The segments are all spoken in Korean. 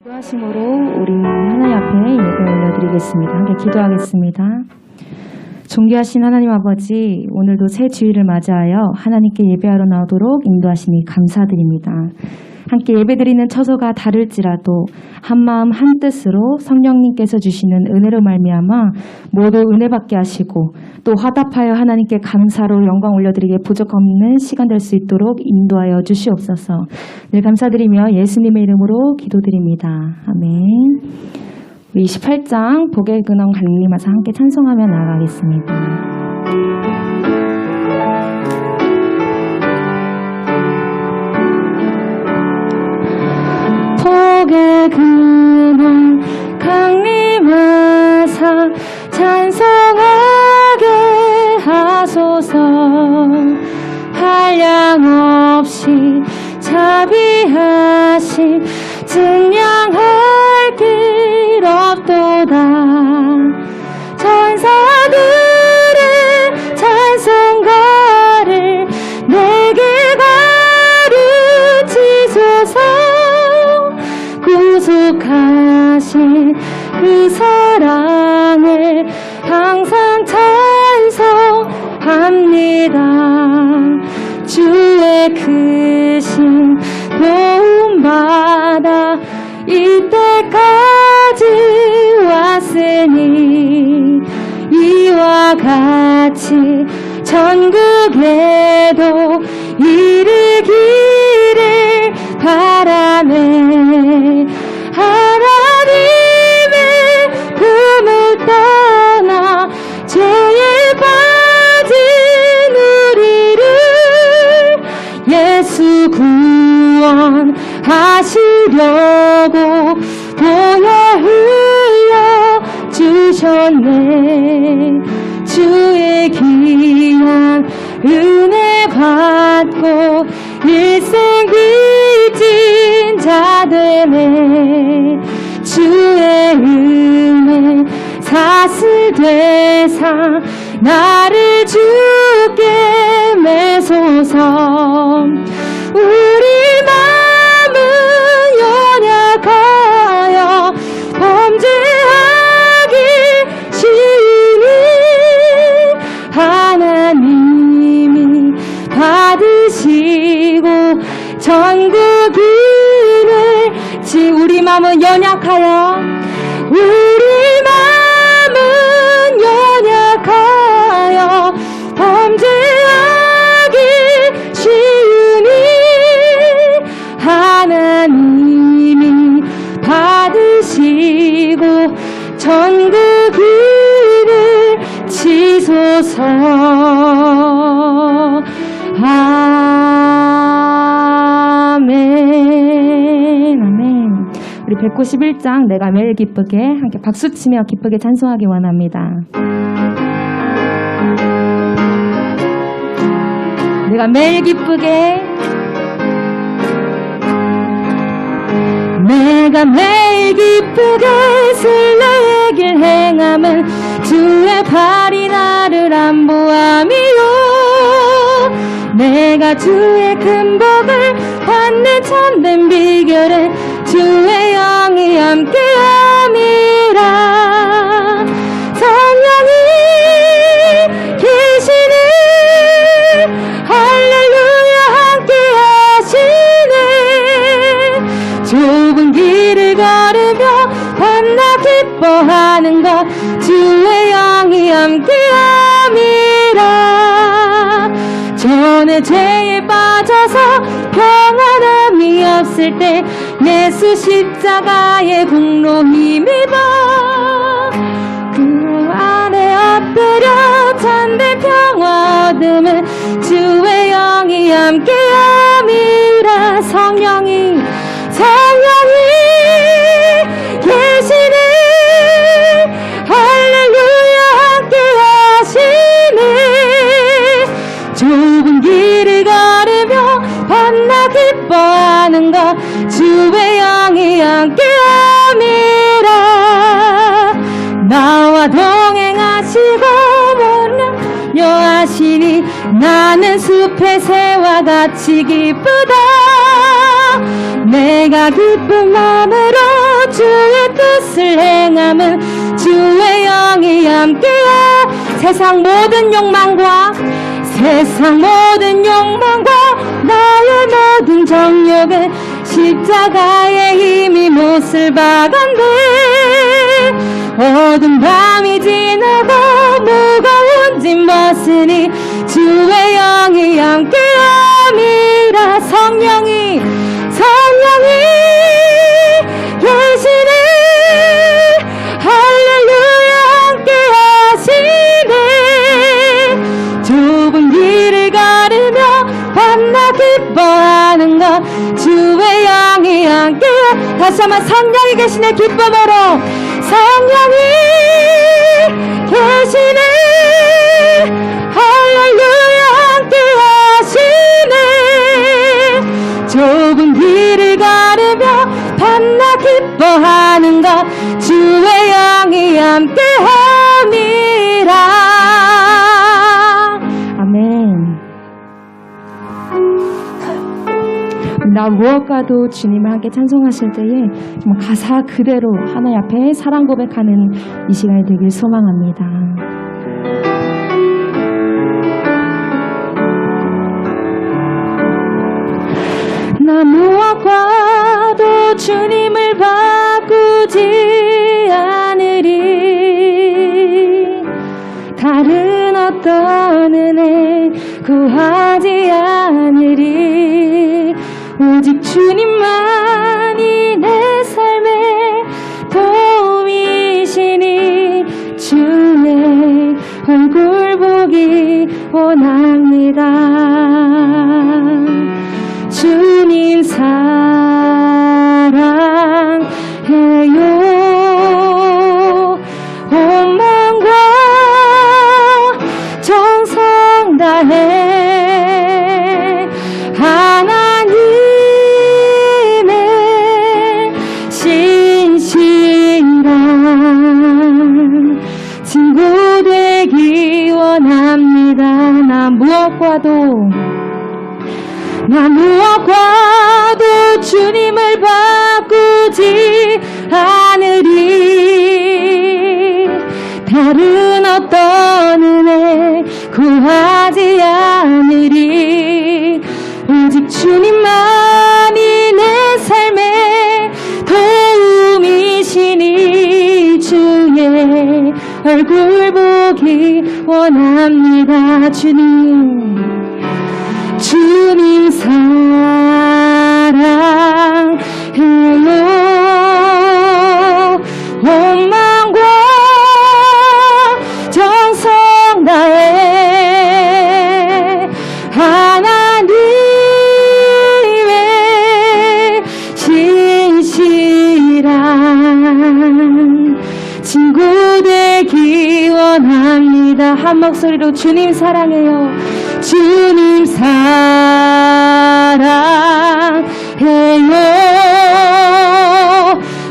기도하심으로 우리 하나님 앞에 예배 올려드리겠습니다. 함께 기도하겠습니다. 존귀하신 하나님 아버지, 오늘도 새 주일을 맞이하여 하나님께 예배하러 나오도록 인도하심이 감사드립니다. 함께 예배드리는 처소가 다를지라도 한마음 한뜻으로 성령님께서 주시는 은혜로 말미암아 모두 은혜 받게 하시고 또 화답하여 하나님께 감사로 영광 올려드리기에 부족없는 시간 될 수 있도록 인도하여 주시옵소서. 늘 감사드리며 예수님의 이름으로 기도드립니다. 아멘. 우리 28장 복의 근원 강림하사 함께 찬송하며 나아가겠습니다. 복의 근원 강림하사 찬송하게 하소서. 한량없이 자비하신 증량할 길 없도다. 천사들의 찬송가를 내게 가르치소서. 구속하신 그 사랑을 항상 찬송합니다. 주의 크신 도움받아 이때까지 왔으니 이와 같이 전국에도 이르기를 바라네. 하나님의 품을 떠나 죄에 빠진 우리를 예수 구원하시려고 보혈 흘려 주셨네. 주의 귀한 은혜 받고 일생 빚진 자들의 주의 은혜 사슬되사 나를 주께 매소서. 우리 마음은 연약하여 범죄하기 쉬우니 하나님이 받으시고 전국인을 우리 마음은 연약하여 우리 마음은 연약하여 범죄하기 쉬우니 하나님이 받으시고 전국인을 치소서. 아멘. 아멘. 우리 191장 내가 매일 기쁘게 함께 박수치며 기쁘게 찬송하기 원합니다. 내가 매일 기쁘게 내가 매일 기쁘게 순례의 길 행함은 주의 팔이 나를 안보함이요. 내가 주의 큰 복을 받는 참된 비결은 주의 영이 함께함이라. 성령이 계시네. 할렐루야 함께하시네. 좁은 길을 걸으며 밤낮 기뻐하는 것 주의 영이 함께함이라. 전에 죄에 빠져서 평안함이 없을 때 예수 십자가의 공로 힘입어 그 안에 엎드려 참된 평화 얻음은 주의 영이 함께함이라. 성령이 계시네. 할렐루야 함께하시네. 좁은 길을 걸으며 밤낮 기뻐하는 것 주의 영이 함께함이라. 나와 동행하시고 못나려 하시니 나는 숲의 새와 같이 기쁘다. 내가 기쁜 마음으로 주의 뜻을 행함은 주의 영이 함께해. 세상 모든 욕망과 나의 모든 정욕은 십자가의 힘이 못을 박았네. 어두운 밤이 지나고 무거운 짐 벗으니 주의 영이 함께함이라. 성령이 계시네. 할렐루야 함께 하시네. 좁은 길을 가르며 밤낮 기뻐하는 것 주의 영이 함께. 다시 한번 성령이 계시네. 기쁨으로 성령이 계시네. 할렐루야 함께 하시네. 좁은 길을 가르며 밤낮 기뻐하는 것 주의 영이 함께함이라. 아멘. 나 무엇과도 주님을 함께 찬송하실 때에 정말 가사 그대로 하나님 앞에 사랑 고백하는 이 시간이 되길 소망합니다. 나 무엇과도 주님을 바꾸지 않으리. 다른 어떤 은혜 구하지 않으리. 오직 주님만이 내 삶의 도움이시니 주의 얼굴 보기 원합니다. 주님 사랑해요. 온 마음과 정성 다해 하나님의 신실한 친구 되기 원합니다. 나 무엇과도 주님을 바꾸지 않으리. 다른 어떤 은혜 구하지 않으리. 오직 주님만이 내 삶의 도움이시니 주의 얼굴 보기 원합니다. 주님 사랑해요. 온 마음과 정성 다해 하나님의 신실한 친구 되기 원합니다. 한 목소리로 주님 사랑해요. 주님 사랑해요.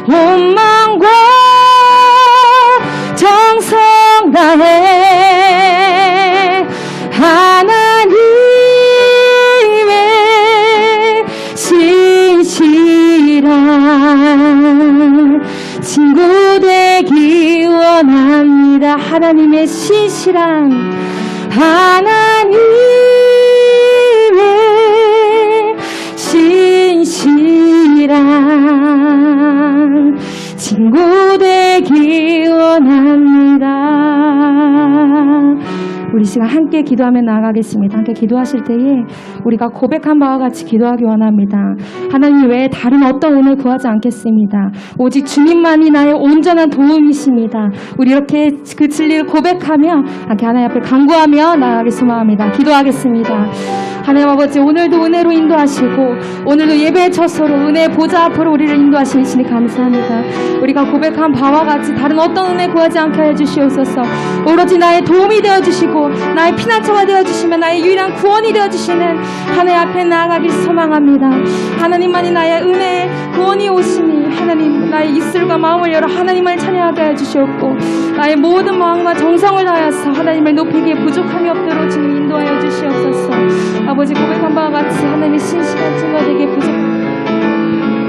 온 마음과 정성 다해 하나님의 신실한 친구 되기 원합니다. 하나님의 신실한 친구 되기 원합니다. 우리 시간 함께 기도하며 나아가겠습니다. 함께 기도하실 때에 우리가 고백한 바와 같이 기도하기 원합니다. 하나님 외에 다른 어떤 은혜를 구하지 않겠습니다. 오직 주님만이 나의 온전한 도움이십니다. 우리 이렇게 그 진리를 고백하며 함께 하나님 앞에 간구하며 나아가기 소망합니다. 기도하겠습니다. 하나님 아버지, 오늘도 은혜로 인도하시고 오늘도 예배의 처소로 은혜의 보좌 앞으로 우리를 인도하시니 감사합니다. 우리가 고백한 바와 같이 다른 어떤 은혜 구하지 않게 해주시옵소서. 오로지 나의 도움이 되어주시고 나의 피난처가 되어주시면 나의 유일한 구원이 되어주시는 하나님 앞에 나아가길 소망합니다. 하나님만이 나의 은혜의 구원이 오시니 하나님, 나의 입술과 마음을 열어 하나님을 찬양하게 해주시옵고 나의 모든 마음과 정성을 다하여서 하나님을 높이기에 부족함이 없도록 주님 인도하여 주시옵소서. 아버지, 고백한 바와 같이 하나님의 신실한 증거 되게 부족합니다.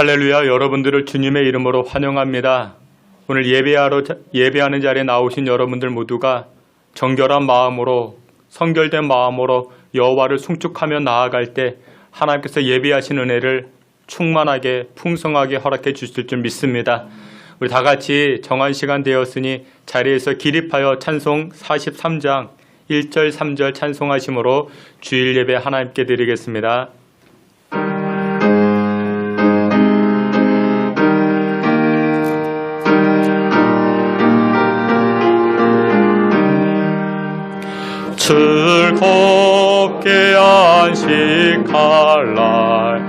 할렐루야. 여러분들을 주님의 이름으로 환영합니다. 오늘 예배하는 자리에 나오신 여러분들 모두가 정결한 마음으로 성결된 마음으로 여호와를 송축하며 나아갈 때 하나님께서 예배하신 은혜를 충만하게 풍성하게 허락해 주실 줄 믿습니다. 우리 다 같이 정한 시간 되었으니 자리에서 기립하여 찬송 43장 1절 3절 찬송하심으로 주일 예배 하나님께 드리겠습니다. 즐겁게 안식할 날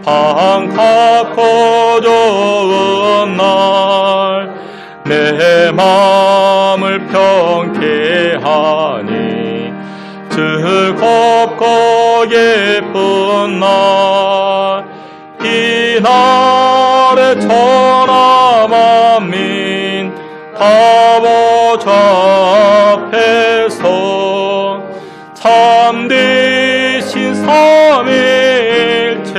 반갑고 좋은 날 내 마음을 평케 하니 즐겁고 예쁜 날 이 날에 천하 만민 다 보좌 앞에서 참되신 삼위일체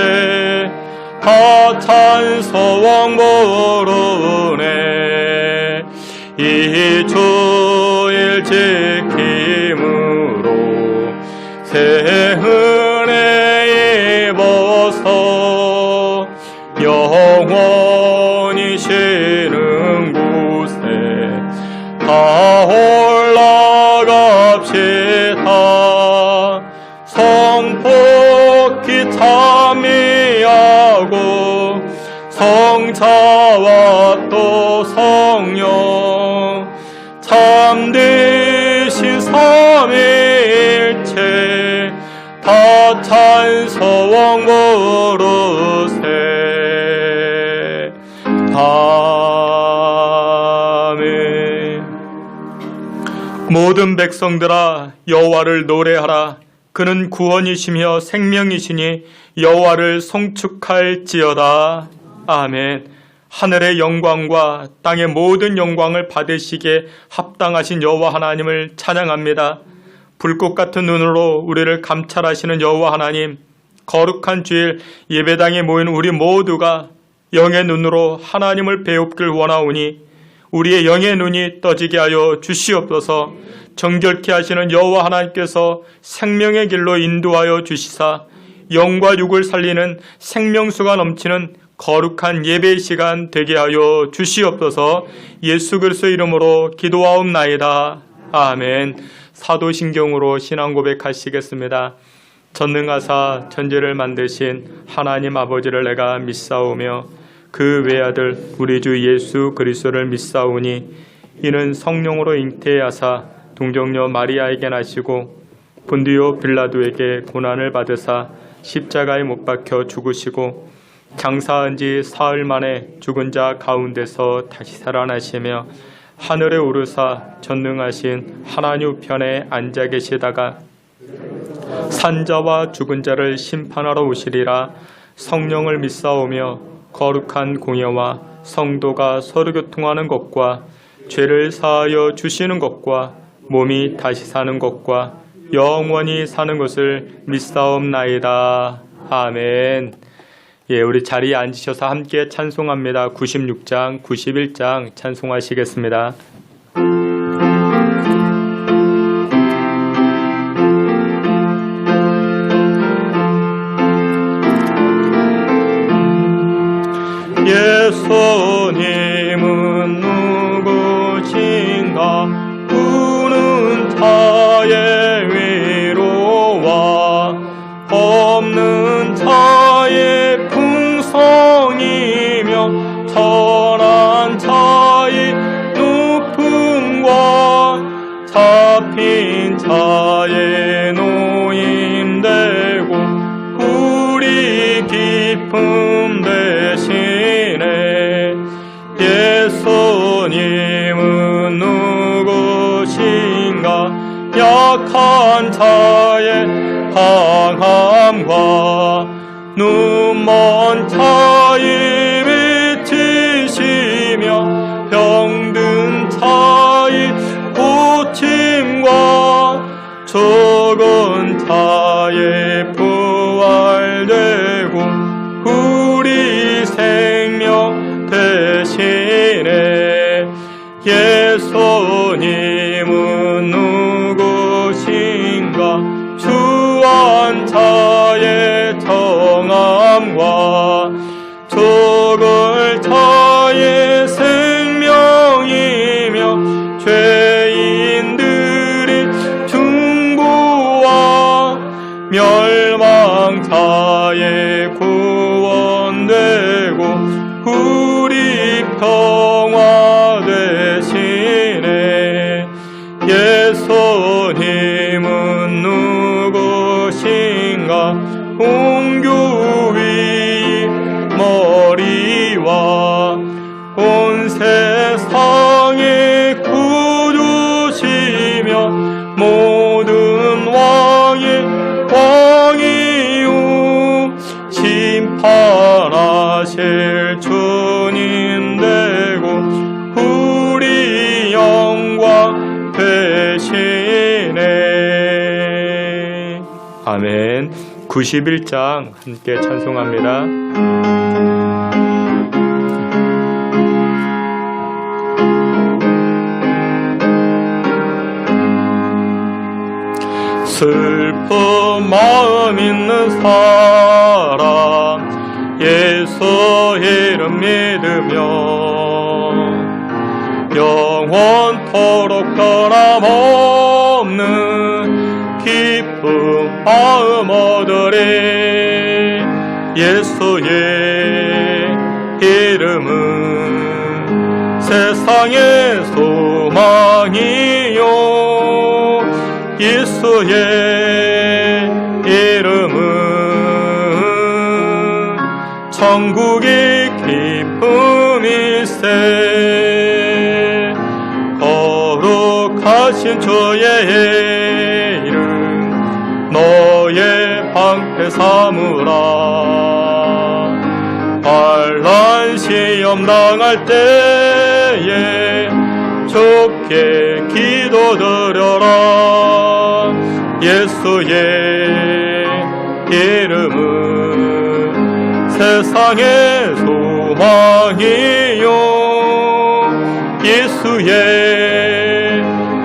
다 찬송 부르네. 이 주일 지킴으로 새 은혜 입어서 영원히 쉬는 곳에 다 올라갑시다. 성폭히 찬미하고 성자와 또 성령 참되신 삼위일체 다 찬송 부르세. 아멘. 모든 백성들아 여호와를 노래하라. 그는 구원이시며 생명이시니 여호와를 송축할지어다. 아멘. 하늘의 영광과 땅의 모든 영광을 받으시기에 합당하신 여호와 하나님을 찬양합니다. 불꽃 같은 눈으로 우리를 감찰하시는 여호와 하나님, 거룩한 주일 예배당에 모인 우리 모두가 영의 눈으로 하나님을 배웁길 원하오니 우리의 영의 눈이 떠지게 하여 주시옵소서. 정결케 하시는 여호와 하나님께서 생명의 길로 인도하여 주시사 영과 육을 살리는 생명수가 넘치는 거룩한 예배 시간 되게 하여 주시옵소서. 예수 그리스도 이름으로 기도하옵나이다. 아멘. 사도신경으로 신앙 고백하시겠습니다. 전능하사 천지를 만드신 하나님 아버지를 내가 믿사오며 그 외아들 우리 주 예수 그리스도를 믿사오니 이는 성령으로 잉태하사 동정녀 마리아에게 나시고 본디오 빌라도에게 고난을 받으사 십자가에 못 박혀 죽으시고 장사한 지 사흘 만에 죽은 자 가운데서 다시 살아나시며 하늘에 오르사 전능하신 하나님 우편에 앉아 계시다가 산자와 죽은 자를 심판하러 오시리라. 성령을 믿사오며 거룩한 공예와 성도가 서로 교통하는 것과 죄를 사하여 주시는 것과 몸이 다시 사는 것과 영원히 사는 것을 믿사옵나이다. 아멘. 예, 우리 자리에 앉으셔서 함께 찬송합니다. 96장, 91장 찬송하시겠습니다. 예수님은 누구신가? 우는 자의 위로와 없는 자의 풍성이며 천한 자의 높음과 잡힌 자의 노임되고 우리 기쁨 대신에 예수님은 누구신가? 약한 자의 강함과 눈먼 자의 맺히시며 병든 자의 고침과 죽은 자의 부활되고 우리 생 되시네. 예수님은 누구신가? 주환자의 정함과 죽을 자의 생명이며 죄인들의 중보와 멸망자의 구원되고 우리 평화 되시네. 예수님은 누구신가? 옹교위 머리와 온 세상의 구주시며 모든 왕의 왕이요 심판하실 주님 되고 우리 영광 되시네. 아멘. 91장 함께 찬송합니다. 슬픈 마음 있는 사람 예수 이름 믿으며 영원토록 변함없는 기쁨 마음 얻으리. 예수의 이름은 세상의 소망이요 예수의 이름은 천국의 기쁨일세. 거룩하신 주의 이름 너의 방패 삼으라. 환난 시험 당할 때에 주께 기도드려라. 예수의 이름은 세상의 소망이요 예수의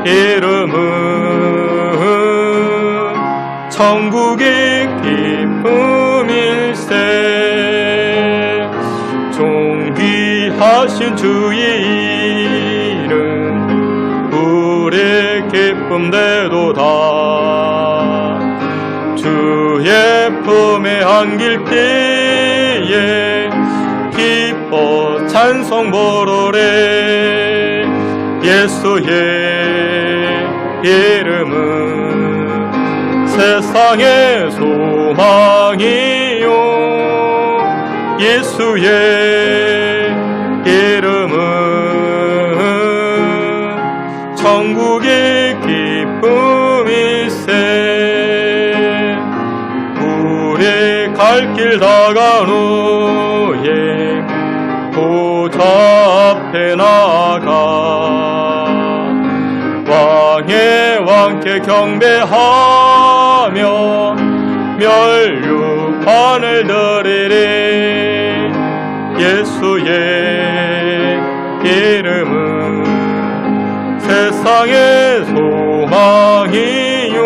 이름은 천국의 기쁨일세. 존귀하신 주의 이름 우리 기쁨 되도다. 주의 품에 안길 때에 기뻐 찬송 부르래. 예수의 이름은 세상의 소망이요 예수의 이름은 천국의 기쁨일세. 우리 갈 길 다간 후에 보좌 앞에 나가 왕의 왕께 경배하며 멸류관을 드리리. 예수의 이름은 세상의 소망이요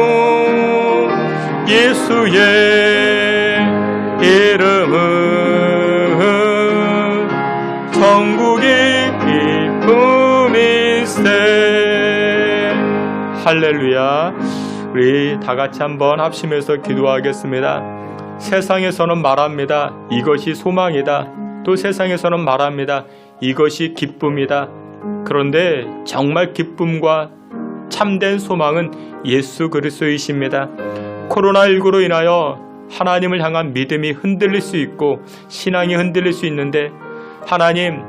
예수의 이름은 천국의 기쁨일세. 할렐루야. 우리 다 같이 한번 합심해서 기도하겠습니다. 세상에서는 말합니다. 이것이 소망이다. 또 세상에서는 말합니다. 이것이 기쁨이다. 그런데 정말 기쁨과 참된 소망은 예수 그리스도이십니다. 코로나19로 인하여 하나님을 향한 믿음이 흔들릴 수 있고 신앙이 흔들릴 수 있는데 하나님,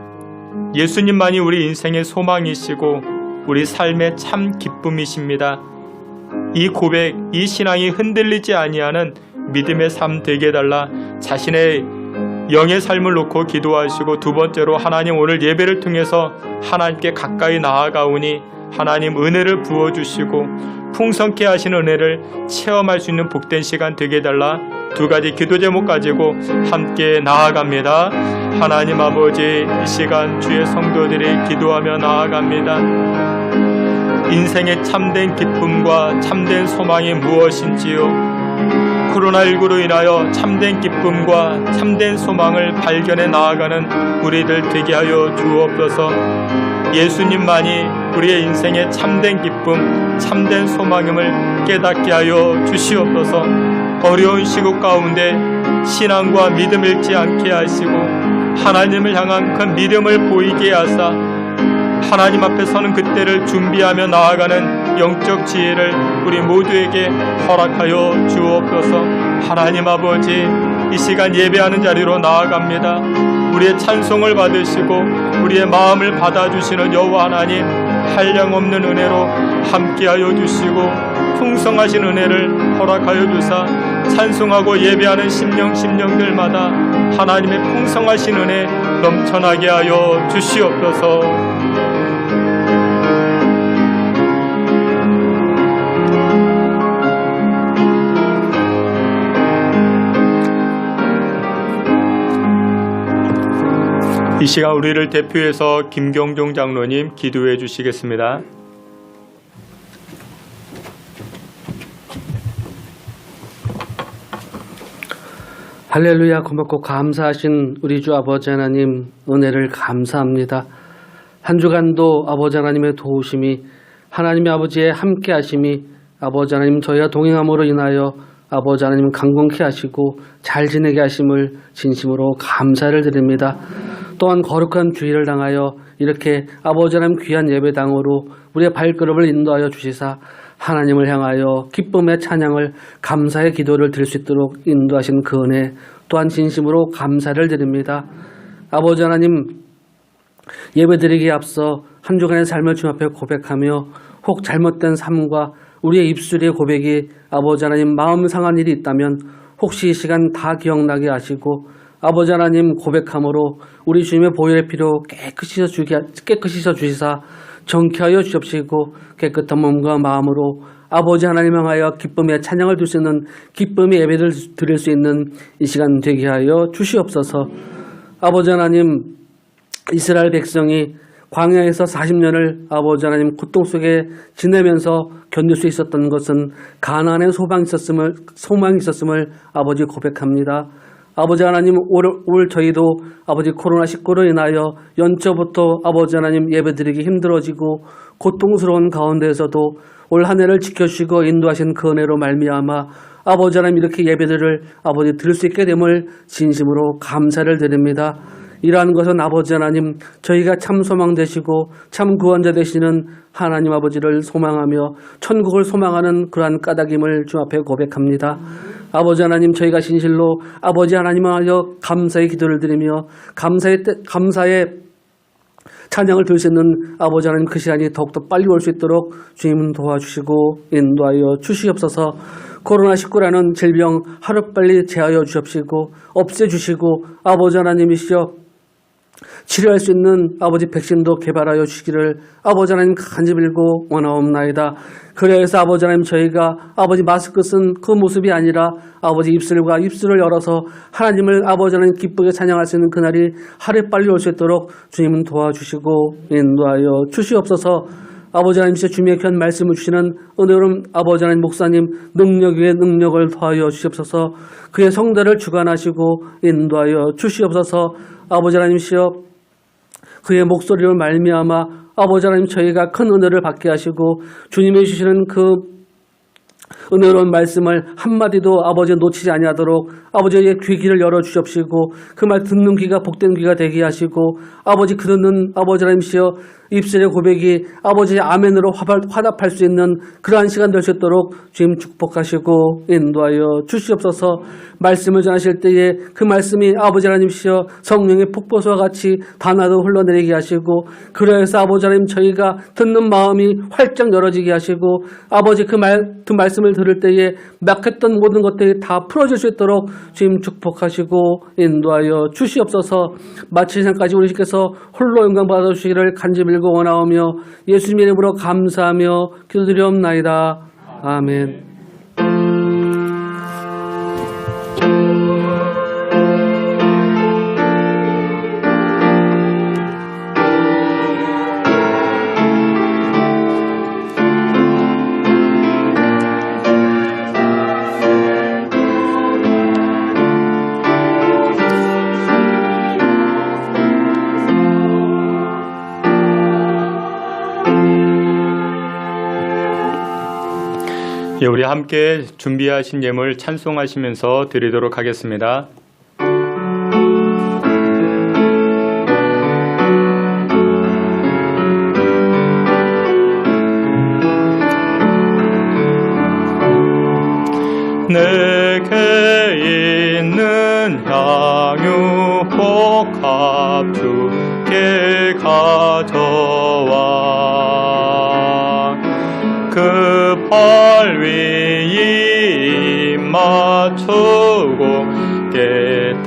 예수님만이 우리 인생의 소망이시고 우리 삶의 참 기쁨이십니다. 이 고백, 이 신앙이 흔들리지 아니하는 믿음의 삶 되게 해달라 자신의 영의 삶을 놓고 기도하시고, 두 번째로 하나님 오늘 예배를 통해서 하나님께 가까이 나아가오니 하나님 은혜를 부어주시고 풍성케 하신 은혜를 체험할 수 있는 복된 시간 되게 해달라. 두 가지 기도 제목 가지고 함께 나아갑니다. 하나님 아버지, 이 시간 주의 성도들이 기도하며 나아갑니다. 인생의 참된 기쁨과 참된 소망이 무엇인지요? 코로나19로 인하여 참된 기쁨과 참된 소망을 발견해 나아가는 우리들 되게 하여 주옵소서. 예수님만이 우리의 인생의 참된 기쁨, 참된 소망임을 깨닫게 하여 주시옵소서. 어려운 시국 가운데 신앙과 믿음 잃지 않게 하시고 하나님을 향한 그 믿음을 보이게 하사 하나님 앞에 서는 그때를 준비하며 나아가는 영적 지혜를 우리 모두에게 허락하여 주옵소서. 하나님 아버지, 이 시간 예배하는 자리로 나아갑니다. 우리의 찬송을 받으시고 우리의 마음을 받아주시는 여호와 하나님, 한량없는 은혜로 함께하여 주시고 풍성하신 은혜를 허락하여 주사 찬송하고 예배하는 심령들마다 하나님의 풍성하신 은혜 넘쳐나게 하여 주시옵소서. 이 시간 우리를 대표해서 김경종 장로님 기도해 주시겠습니다. 할렐루야. 고맙고 감사하신 우리 주 아버지 하나님, 은혜를 감사합니다. 한 주간도 아버지 하나님의 도우심이, 하나님의 아버지의 함께 하심이 아버지 하나님 저희와 동행함으로 인하여 아버지 하나님 강건케 하시고 잘 지내게 하심을 진심으로 감사를 드립니다. 또한 거룩한 주일을 당하여 이렇게 아버지 하나님 귀한 예배당으로 우리의 발걸음을 인도하여 주시사 하나님을 향하여 기쁨의 찬양을, 감사의 기도를 드릴 수 있도록 인도하신 그 은혜 또한 진심으로 감사를 드립니다. 아버지 하나님, 예배드리기에 앞서 한 주간의 삶을 주님 앞에 고백하며 혹 잘못된 삶과 우리의 입술의 고백이 아버지 하나님 마음 상한 일이 있다면 혹시 이 시간 다 기억나게 하시고 아버지 하나님 고백함으로 우리 주님의 보혈의 피로 깨끗이 씻어 주시사 정케하여 주옵시고 깨끗한 몸과 마음으로 아버지 하나님 향하여 기쁨의 찬양을 드릴 수 있는 기쁨의 예배를 드릴 수 있는 이 시간 되게 하여 주시옵소서. 아버지 하나님, 이스라엘 백성이 광야에서 40년을 아버지 하나님 고통 속에 지내면서 견딜 수 있었던 것은 가나안에 소망이 있었음을 아버지 고백합니다. 아버지 하나님, 올 저희도 아버지 코로나19로 인하여 연초부터 아버지 하나님 예배드리기 힘들어지고 고통스러운 가운데에서도 올 한 해를 지켜주시고 인도하신 그 은혜로 말미암아 아버지 하나님 이렇게 예배들을 아버지 드릴 수 있게 됨을 진심으로 감사를 드립니다. 이러한 것은 아버지 하나님, 저희가 참 소망 되시고 참 구원자 되시는 하나님 아버지를 소망하며 천국을 소망하는 그러한 까닭임을 주 앞에 고백합니다. 아버지 하나님, 저희가 진실로 아버지 하나님하여 감사의 기도를 드리며 감사의 찬양을 드릴 수 있는 아버지 하나님 그 시간이 더욱더 빨리 올 수 있도록 주님 도와주시고 인도하여 주시옵소서. 코로나19라는 질병 하루빨리 제하여 주옵시고 없애주시고 아버지 하나님이시여 치료할 수 있는 아버지 백신도 개발하여 주시기를 아버지 하나님 간절히 빌고 원하옵나이다. 그래서 아버지 하나님, 저희가 아버지 마스크 쓴 그 모습이 아니라 아버지 입술을 열어서 하나님을 아버지 하나님 기쁘게 찬양할 수 있는 그날이 하루빨리 올 수 있도록 주님은 도와주시고 인도하여 주시옵소서. 아버지 하나님, 주님의 귀한 말씀을 주시는 은혜로운 아버지 하나님 목사님 능력 위에 능력을 더하여 주시옵소서. 그의 성대를 주관하시고 인도하여 주시옵소서. 아버지 하나님이시여, 그의 목소리로 말미암아 아버지 하나님 저희가 큰 은혜를 받게 하시고 주님이 주시는 그 은혜로운 말씀을 한마디도 아버지 놓치지 아니하도록 아버지의 귀를 열어주시옵시고 그 말 듣는 귀가 복된 귀가 되게 하시고 아버지 그 듣는 아버지 하나님이시여 입술의 고백이 아버지의 아멘으로 화답할 수 있는 그러한 시간 될 수 있도록 주님 축복하시고 인도하여 주시옵소서. 말씀을 전하실 때에 그 말씀이 아버지 하나님이시여 성령의 폭포수와 같이 다나도 흘러내리게 하시고 그래서 아버지 하나님 저희가 듣는 마음이 활짝 열어지게 하시고 아버지 그 말씀을 들을 때에 막혔던 모든 것들이 다 풀어질 수 있도록 주님 축복하시고 인도하여 주시옵소서. 마칠 생까지 우리 주께서 홀로 영광 받아주시기를 간절히 빌고 원하오며 예수님의 이름으로 감사하며 기도드리옵나이다. 아멘. 예, 우리 함께 준비하신 예물 찬송하시면서 드리도록 하겠습니다. 내게 있는 향유 복합 주께 가져와 그 팔 위에 입 맞추고 깨뜨립니다.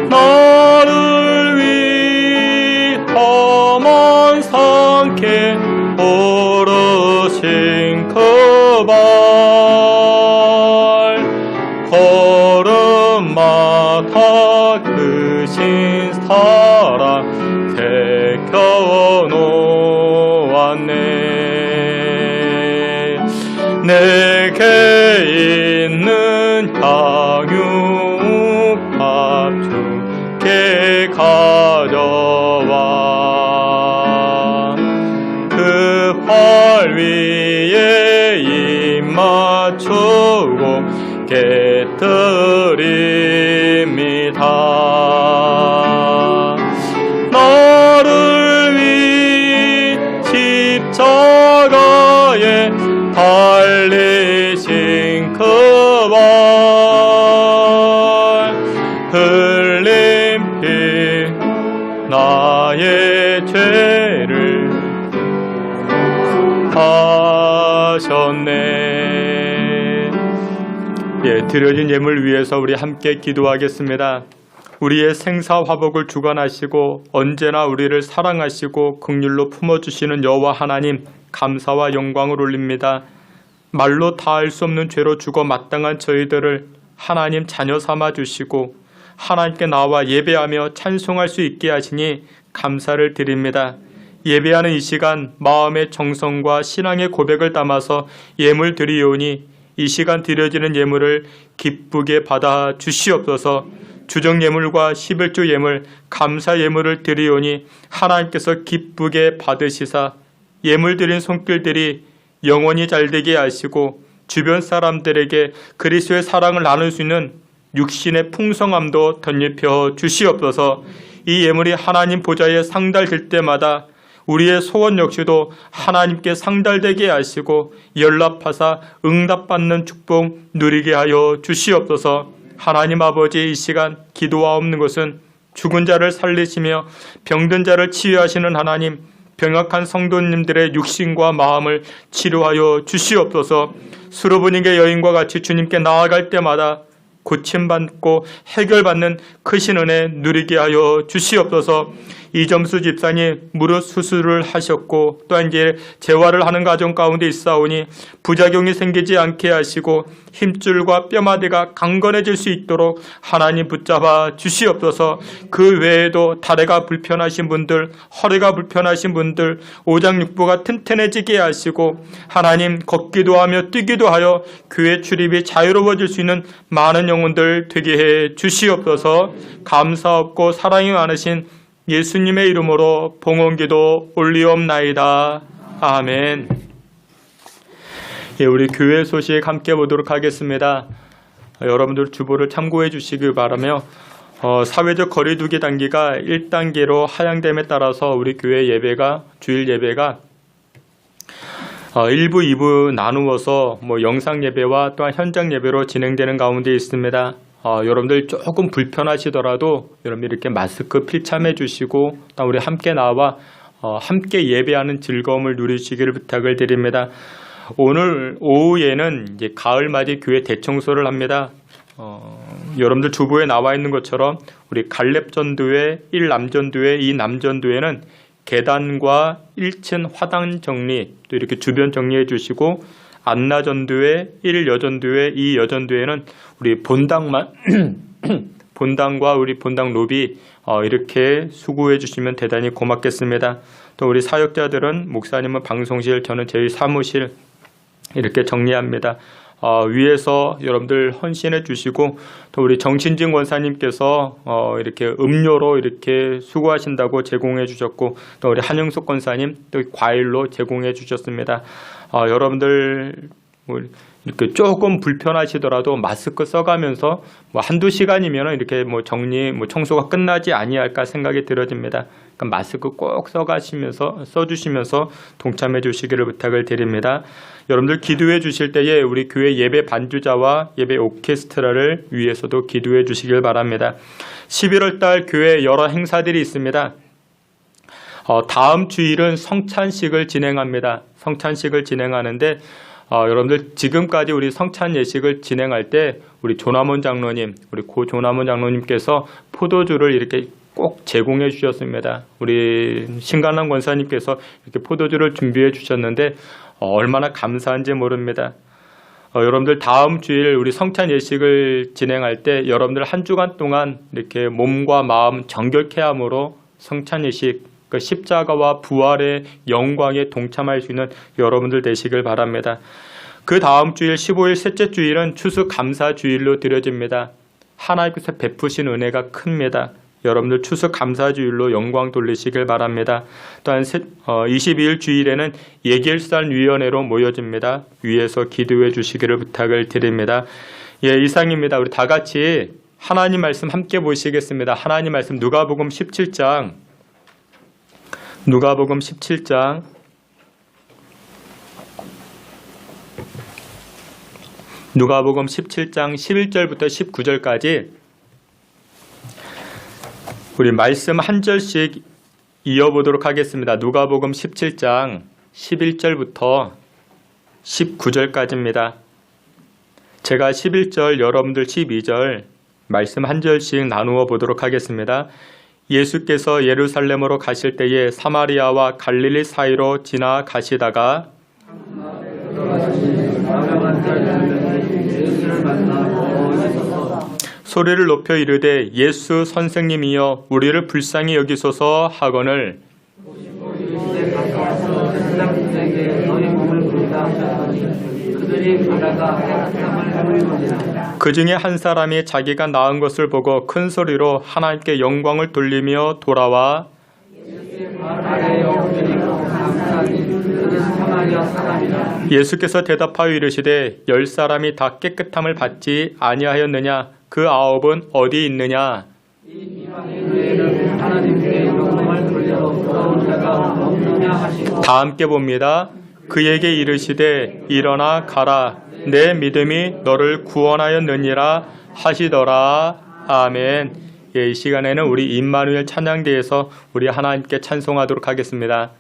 나를 위해 험한 상께 오르신 그 발 걸음마다 크신 사랑 새겨놓았네. 내게 있는 향유밥 주께 가져와 그 팔 위에 입 맞추고 깨뜨립니다. 나를 위해 십자가에 달리신 그 발 흘린 피 나의 죄를 하셨네. 예, 드려진 예물 위해서 우리 함께 기도하겠습니다. 우리의 생사화복을 주관하시고 언제나 우리를 사랑하시고 긍휼로 품어주시는 여호와 하나님, 감사와 영광을 올립니다. 말로 다할 수 없는 죄로 죽어 마땅한 저희들을 하나님 자녀 삼아 주시고 하나님께 나와 예배하며 찬송할 수 있게 하시니 감사를 드립니다. 예배하는 이 시간 마음의 정성과 신앙의 고백을 담아서 예물 드리오니 이 시간 드려지는 예물을 기쁘게 받아 주시옵소서. 주정 예물과 11조 예물, 감사 예물을 드리오니 하나님께서 기쁘게 받으시사 예물 드린 손길들이 영원히 잘되게 하시고 주변 사람들에게 그리스도의 사랑을 나눌 수 있는 육신의 풍성함도 덧입혀 주시옵소서. 이 예물이 하나님 보좌에 상달될 때마다 우리의 소원 역시도 하나님께 상달되게 하시고 연락하사 응답받는 축복 누리게 하여 주시옵소서. 하나님 아버지, 이 시간 기도하옵는 것은 죽은 자를 살리시며 병든 자를 치유하시는 하나님, 병약한 성도님들의 육신과 마음을 치료하여 주시옵소서. 수르브니게 여인과 같이 주님께 나아갈 때마다 고침받고 해결받는 크신 은혜 누리게 하여 주시옵소서. 이점수 집사님 무릎 수술을 하셨고 또한 이제 재활을 하는 과정 가운데 있사오니 부작용이 생기지 않게 하시고 힘줄과 뼈마디가 강건해질 수 있도록 하나님 붙잡아 주시옵소서. 그 외에도 다리가 불편하신 분들, 허리가 불편하신 분들, 오장육부가 튼튼해지게 하시고 하나님 걷기도 하며 뛰기도 하여 교회 출입이 자유로워질 수 있는 많은 영혼들 되게 해 주시옵소서. 감사 없고 사랑이 많으신 예수님의 이름으로 봉헌기도 올리옵나이다. 아멘. 예, 우리 교회 소식 함께 보도록 하겠습니다. 여러분들 주보를 참고해 주시기 바라며 사회적 거리두기 단계가 1단계로 하향됨에 따라서 우리 교회 예배가 주일 예배가 1부, 2부 나누어서 영상 예배와 또한 현장 예배로 진행되는 가운데 있습니다. 여러분들 조금 불편하시더라도 여러분 이렇게 마스크 필참해 주시고 또 우리 함께 나와 함께 예배하는 즐거움을 누리시기를 부탁을 드립니다. 오늘 오후에는 이제 가을맞이 교회 대청소를 합니다. 여러분들 주보에 나와 있는 것처럼 우리 갈렙전도회 1남전도회 2남전도회는 계단과 1층 화단 정리 또 이렇게 주변 정리해 주시고, 안나전도회 1여전도회 2여전도회는 우리 본당만 본당과 우리 본당 로비 이렇게 수고해 주시면 대단히 고맙겠습니다. 또 우리 사역자들은 목사님은 방송실, 저는 제 사무실 이렇게 정리합니다. 위에서 여러분들 헌신해 주시고, 또 우리 정신진 권사님께서 이렇게 음료로 이렇게 수고하신다고 제공해 주셨고, 또 우리 한영숙 권사님 또 과일로 제공해 주셨습니다. 여러분들 이렇게 조금 불편하시더라도 마스크 써가면서 한두 시간이면 이렇게 정리, 청소가 끝나지 아니할까 생각이 들어집니다. 그러니까 마스크 꼭 써주시면서 동참해 주시기를 부탁을 드립니다. 여러분들 기도해 주실 때에 우리 교회 예배 반주자와 예배 오케스트라를 위해서도 기도해 주시길 바랍니다. 11월 달 교회 여러 행사들이 있습니다. 다음 주일은 성찬식을 진행합니다. 성찬식을 진행하는데 여러분들 지금까지 우리 성찬 예식을 진행할 때 우리 조남원 장로님, 우리 고 조남원 장로님께서 포도주를 이렇게 꼭 제공해 주셨습니다. 우리 신관남 권사님께서 이렇게 포도주를 준비해 주셨는데 얼마나 감사한지 모릅니다. 여러분들 다음 주일 우리 성찬 예식을 진행할 때 여러분들 한 주간 동안 이렇게 몸과 마음 정결케 함으로 성찬 예식, 그 십자가와 부활의 영광에 동참할 수 있는 여러분들 되시길 바랍니다. 그 다음 주일 15일 셋째 주일은 추수감사주일로 드려집니다. 하나님께서 베푸신 은혜가 큽니다. 여러분들 추수감사주일로 영광 돌리시길 바랍니다. 또한 22일 주일에는 예결산위원회로 모여집니다. 위에서 기도해 주시기를 부탁을 드립니다. 이상입니다. 우리 다 같이 하나님 말씀 함께 보시겠습니다. 하나님 말씀 누가복음 17장 11절부터 19절까지 우리 말씀 한 절씩 이어보도록 하겠습니다. 누가복음 17장 11절부터 19절까지입니다. 제가 11절, 여러분들 12절 말씀 한 절씩 나누어 보도록 하겠습니다. 예수께서 예루살렘으로 가실 때에 사마리아와 갈릴리 사이로 지나가시다가 소리를 높여 이르되 예수 선생님이여 우리를 불쌍히 여기소서 하거늘 그 중에 한 사람이 자기가 낳은 것을 보고 큰 소리로 하나님께 영광을 돌리며 돌아와 예수께서 대답하여 이르시되 10사람이 다 깨끗함을 받지 아니하였느냐? 그 9은 어디 있느냐? 다 함께 봅니다. 그에게 이르시되 일어나 가라. 내 믿음이 너를 구원하였느니라 하시더라. 아멘. 이 시간에는 우리 임마누엘 찬양대에서 우리 하나님께 찬송하도록 하겠습니다.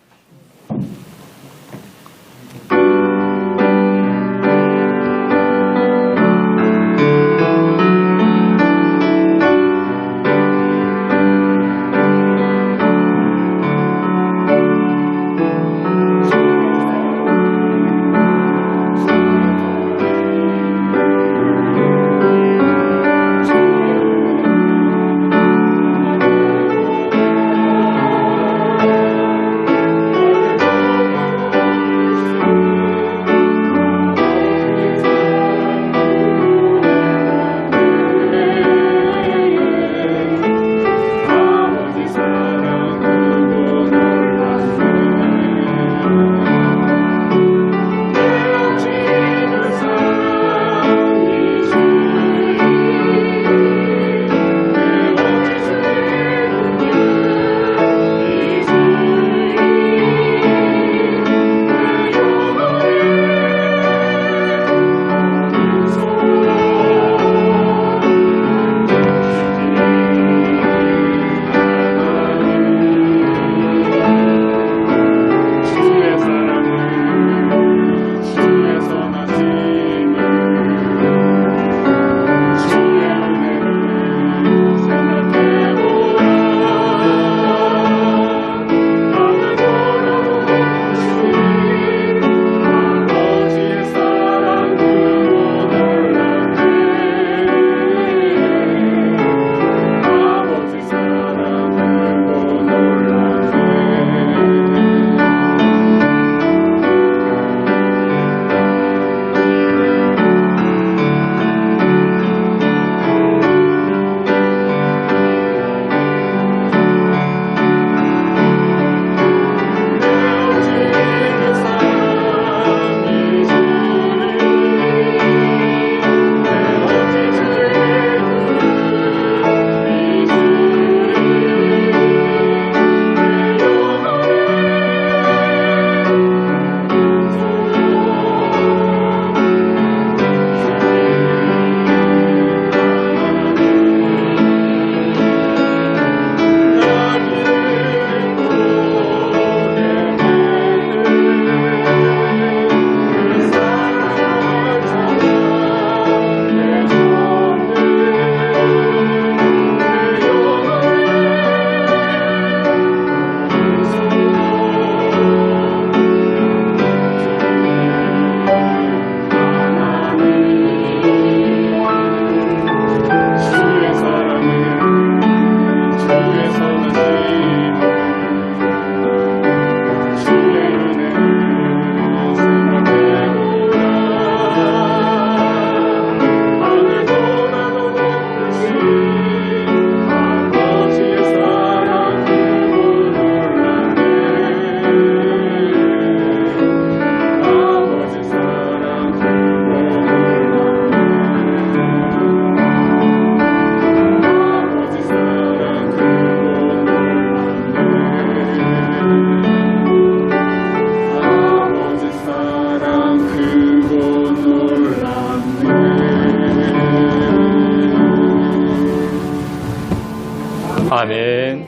아멘.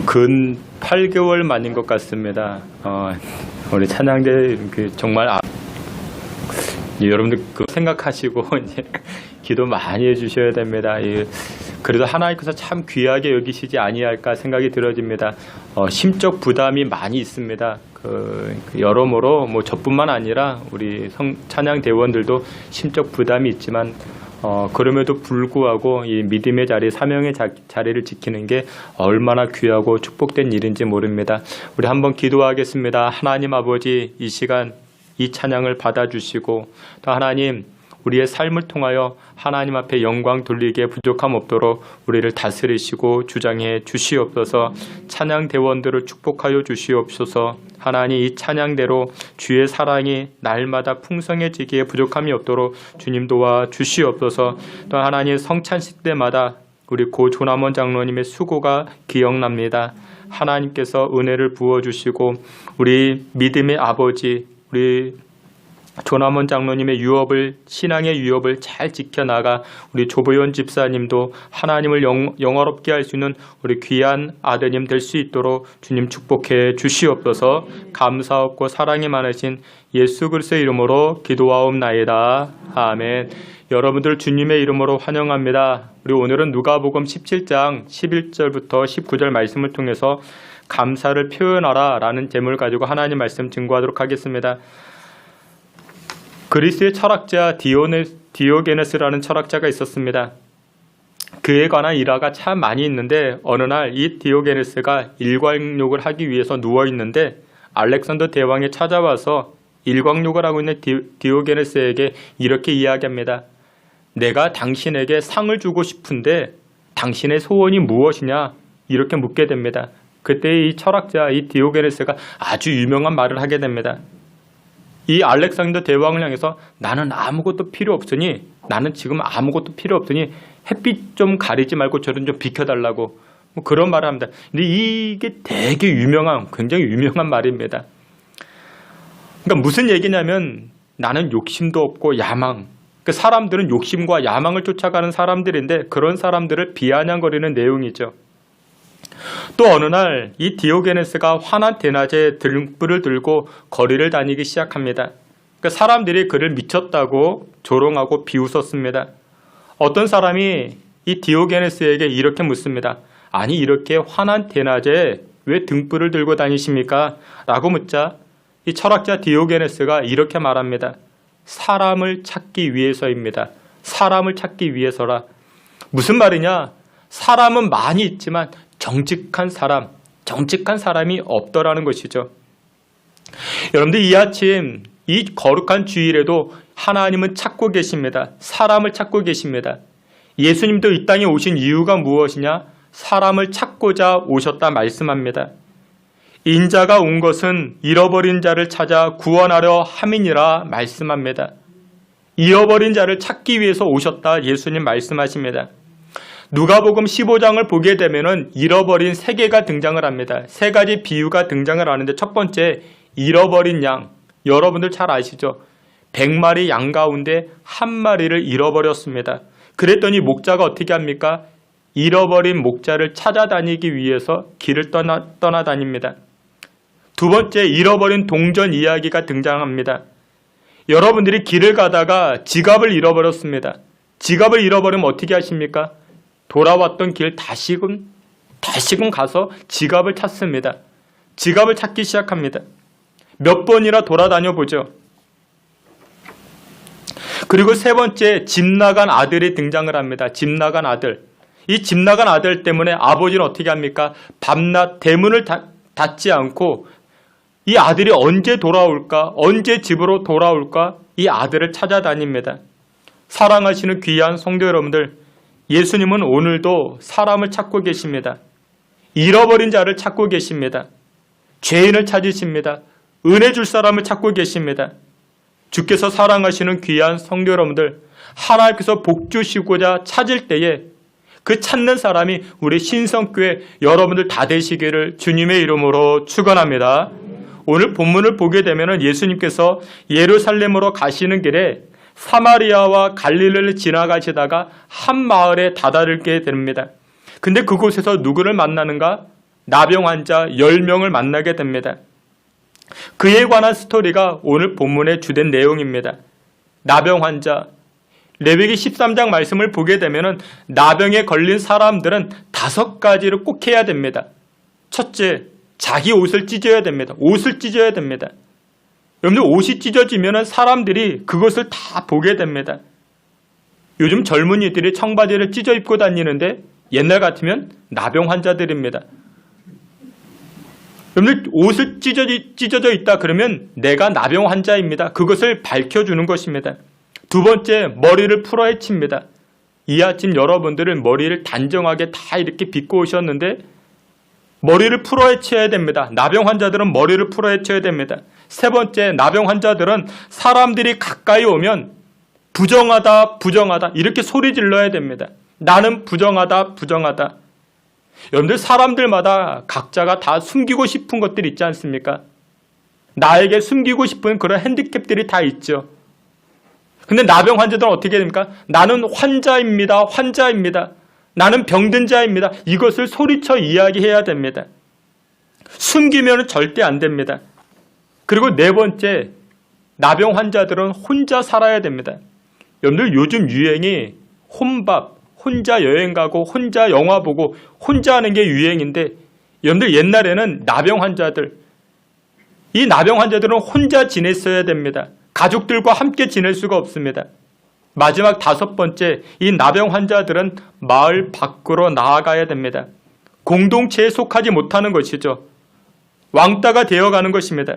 근 8개월 만인 것 같습니다. 우리 찬양대 정말 여러분들 생각하시고 이제 기도 많이 해주셔야 됩니다. 그래도 하나님께서 참 귀하게 여기시지 아니할까 생각이 들어집니다. 심적 부담이 많이 있습니다. 여러모로 저뿐만 아니라 우리 찬양 대원들도 심적 부담이 있지만 그럼에도 불구하고 이 믿음의 자리, 사명의 자리를 지키는 게 얼마나 귀하고 축복된 일인지 모릅니다. 우리 한번 기도하겠습니다. 하나님 아버지, 이 시간 이 찬양을 받아주시고 또 하나님 우리의 삶을 통하여 하나님 앞에 영광 돌리기에 부족함 없도록 우리를 다스리시고 주장해 주시옵소서. 찬양 대원들을 축복하여 주시옵소서. 하나님 이 찬양대로 주의 사랑이 날마다 풍성해지기에 부족함이 없도록 주님 도와 주시옵소서. 또 하나님 성찬식 때마다 우리 고 조남원 장로님의 수고가 기억납니다. 하나님께서 은혜를 부어주시고 우리 믿음의 아버지 우리 조남원 장로님의 유업을 신앙의 유업을 잘 지켜나가 우리 조보현 집사님도 하나님을 영화롭게 할 수 있는 우리 귀한 아드님 될 수 있도록 주님 축복해 주시옵소서. 감사없고 사랑이 많으신 예수 그리스도의 이름으로 기도하옵나이다. 아멘. 여러분들 주님의 이름으로 환영합니다. 우리 오늘은 누가복음 17장 11절부터 19절 말씀을 통해서 감사를 표현하라 라는 제목을 가지고 하나님 말씀 증거하도록 하겠습니다. 그리스의 철학자 디오게네스라는 철학자가 있었습니다. 그에 관한 일화가 참 많이 있는데 어느 날 이 디오게네스가 일광욕을 하기 위해서 누워있는데 알렉산더 대왕이 찾아와서 일광욕을 하고 있는 디오게네스에게 이렇게 이야기합니다. 내가 당신에게 상을 주고 싶은데 당신의 소원이 무엇이냐? 이렇게 묻게 됩니다. 그때 이 철학자 이 디오게네스가 아주 유명한 말을 하게 됩니다. 이 알렉산더 대왕을 향해서 나는 아무것도 필요 없으니 나는 지금 아무것도 필요 없으니 햇빛 좀 가리지 말고 저를 좀 비켜달라고 그런 말을 합니다. 근데 이게 되게 굉장히 유명한 말입니다. 그러니까 무슨 얘기냐면 나는 욕심도 없고 야망. 그 사람들은 욕심과 야망을 쫓아가는 사람들인데 그런 사람들을 비아냥거리는 내용이죠. 또 어느 날 이 디오게네스가 환한 대낮에 등불을 들고 거리를 다니기 시작합니다. 그러니까 사람들이 그를 미쳤다고 조롱하고 비웃었습니다. 어떤 사람이 이 디오게네스에게 이렇게 묻습니다. 아니 이렇게 환한 대낮에 왜 등불을 들고 다니십니까? 라고 묻자 이 철학자 디오게네스가 이렇게 말합니다. 사람을 찾기 위해서입니다. 사람을 찾기 위해서라. 무슨 말이냐? 사람은 많이 있지만 정직한 사람이 없더라는 것이죠. 여러분들 이 아침 이 거룩한 주일에도 하나님은 찾고 계십니다. 사람을 찾고 계십니다. 예수님도 이 땅에 오신 이유가 무엇이냐? 사람을 찾고자 오셨다 말씀합니다. 인자가 온 것은 잃어버린 자를 찾아 구원하려 함이니라 말씀합니다. 잃어버린 자를 찾기 위해서 오셨다 예수님 말씀하십니다. 누가복음 15장을 보게 되면은 잃어버린 세 개가 등장을 합니다. 세 가지 비유가 등장을 하는데 첫 번째 잃어버린 양. 여러분들 잘 아시죠? 100마리 양 가운데 한 마리를 잃어버렸습니다. 그랬더니 목자가 어떻게 합니까? 잃어버린 목자를 찾아다니기 위해서 길을 떠나다닙니다. 두 번째 잃어버린 동전 이야기가 등장합니다. 여러분들이 길을 가다가 지갑을 잃어버렸습니다. 지갑을 잃어버리면 어떻게 하십니까? 돌아왔던 길 다시금 가서 지갑을 찾습니다. 지갑을 찾기 시작합니다. 몇 번이나 돌아다녀 보죠. 그리고 세 번째 집 나간 아들이 등장을 합니다. 집 나간 아들. 이 집 나간 아들 때문에 아버지는 어떻게 합니까? 밤낮 대문을 닫지 않고 이 아들이 언제 돌아올까? 언제 집으로 돌아올까? 이 아들을 찾아다닙니다. 사랑하시는 귀한 성도 여러분들, 예수님은 오늘도 사람을 찾고 계십니다. 잃어버린 자를 찾고 계십니다. 죄인을 찾으십니다. 은혜 줄 사람을 찾고 계십니다. 주께서 사랑하시는 귀한 성도 여러분들, 하나님께서 복 주시고자 찾을 때에 그 찾는 사람이 우리 신성교회 여러분들 다 되시기를 주님의 이름으로 축원합니다. 오늘 본문을 보게 되면 예수님께서 예루살렘으로 가시는 길에 사마리아와 갈릴리를 지나가시다가 한 마을에 다다르게 됩니다. 근데 그곳에서 누구를 만나는가? 나병 환자 10명을 만나게 됩니다. 그에 관한 스토리가 오늘 본문의 주된 내용입니다. 나병 환자, 레위기 13장 말씀을 보게 되면 나병에 걸린 사람들은 5가지를 꼭 해야 됩니다. 첫째, 자기 옷을 찢어야 됩니다. 옷을 찢어야 됩니다. 여러분들 옷이 찢어지면 사람들이 그것을 다 보게 됩니다. 요즘 젊은이들이 청바지를 찢어 입고 다니는데 옛날 같으면 나병 환자들입니다. 여러분들 옷을 찢어져 있다 그러면 내가 나병 환자입니다. 그것을 밝혀주는 것입니다. 두 번째, 머리를 풀어 헤칩니다. 이 아침 여러분들은 머리를 단정하게 다 이렇게 빗고 오셨는데 머리를 풀어 헤쳐야 됩니다. 나병 환자들은 머리를 풀어 헤쳐야 됩니다. 세 번째, 나병 환자들은 사람들이 가까이 오면 부정하다, 부정하다 이렇게 소리 질러야 됩니다. 나는 부정하다, 부정하다. 여러분들 사람들마다 각자가 다 숨기고 싶은 것들이 있지 않습니까? 나에게 숨기고 싶은 그런 핸디캡들이 다 있죠. 근데 나병 환자들은 어떻게 됩니까? 나는 환자입니다. 환자입니다. 나는 병든 자입니다. 이것을 소리쳐 이야기해야 됩니다. 숨기면 절대 안 됩니다. 그리고 네 번째, 나병 환자들은 혼자 살아야 됩니다. 여러분들 요즘 유행이 혼밥, 혼자 여행 가고 혼자 영화 보고 혼자 하는 게 유행인데 여러분들 옛날에는 나병 환자들, 이 나병 환자들은 혼자 지냈어야 됩니다. 가족들과 함께 지낼 수가 없습니다. 마지막 5번째, 이 나병 환자들은 마을 밖으로 나아가야 됩니다. 공동체에 속하지 못하는 것이죠. 왕따가 되어가는 것입니다.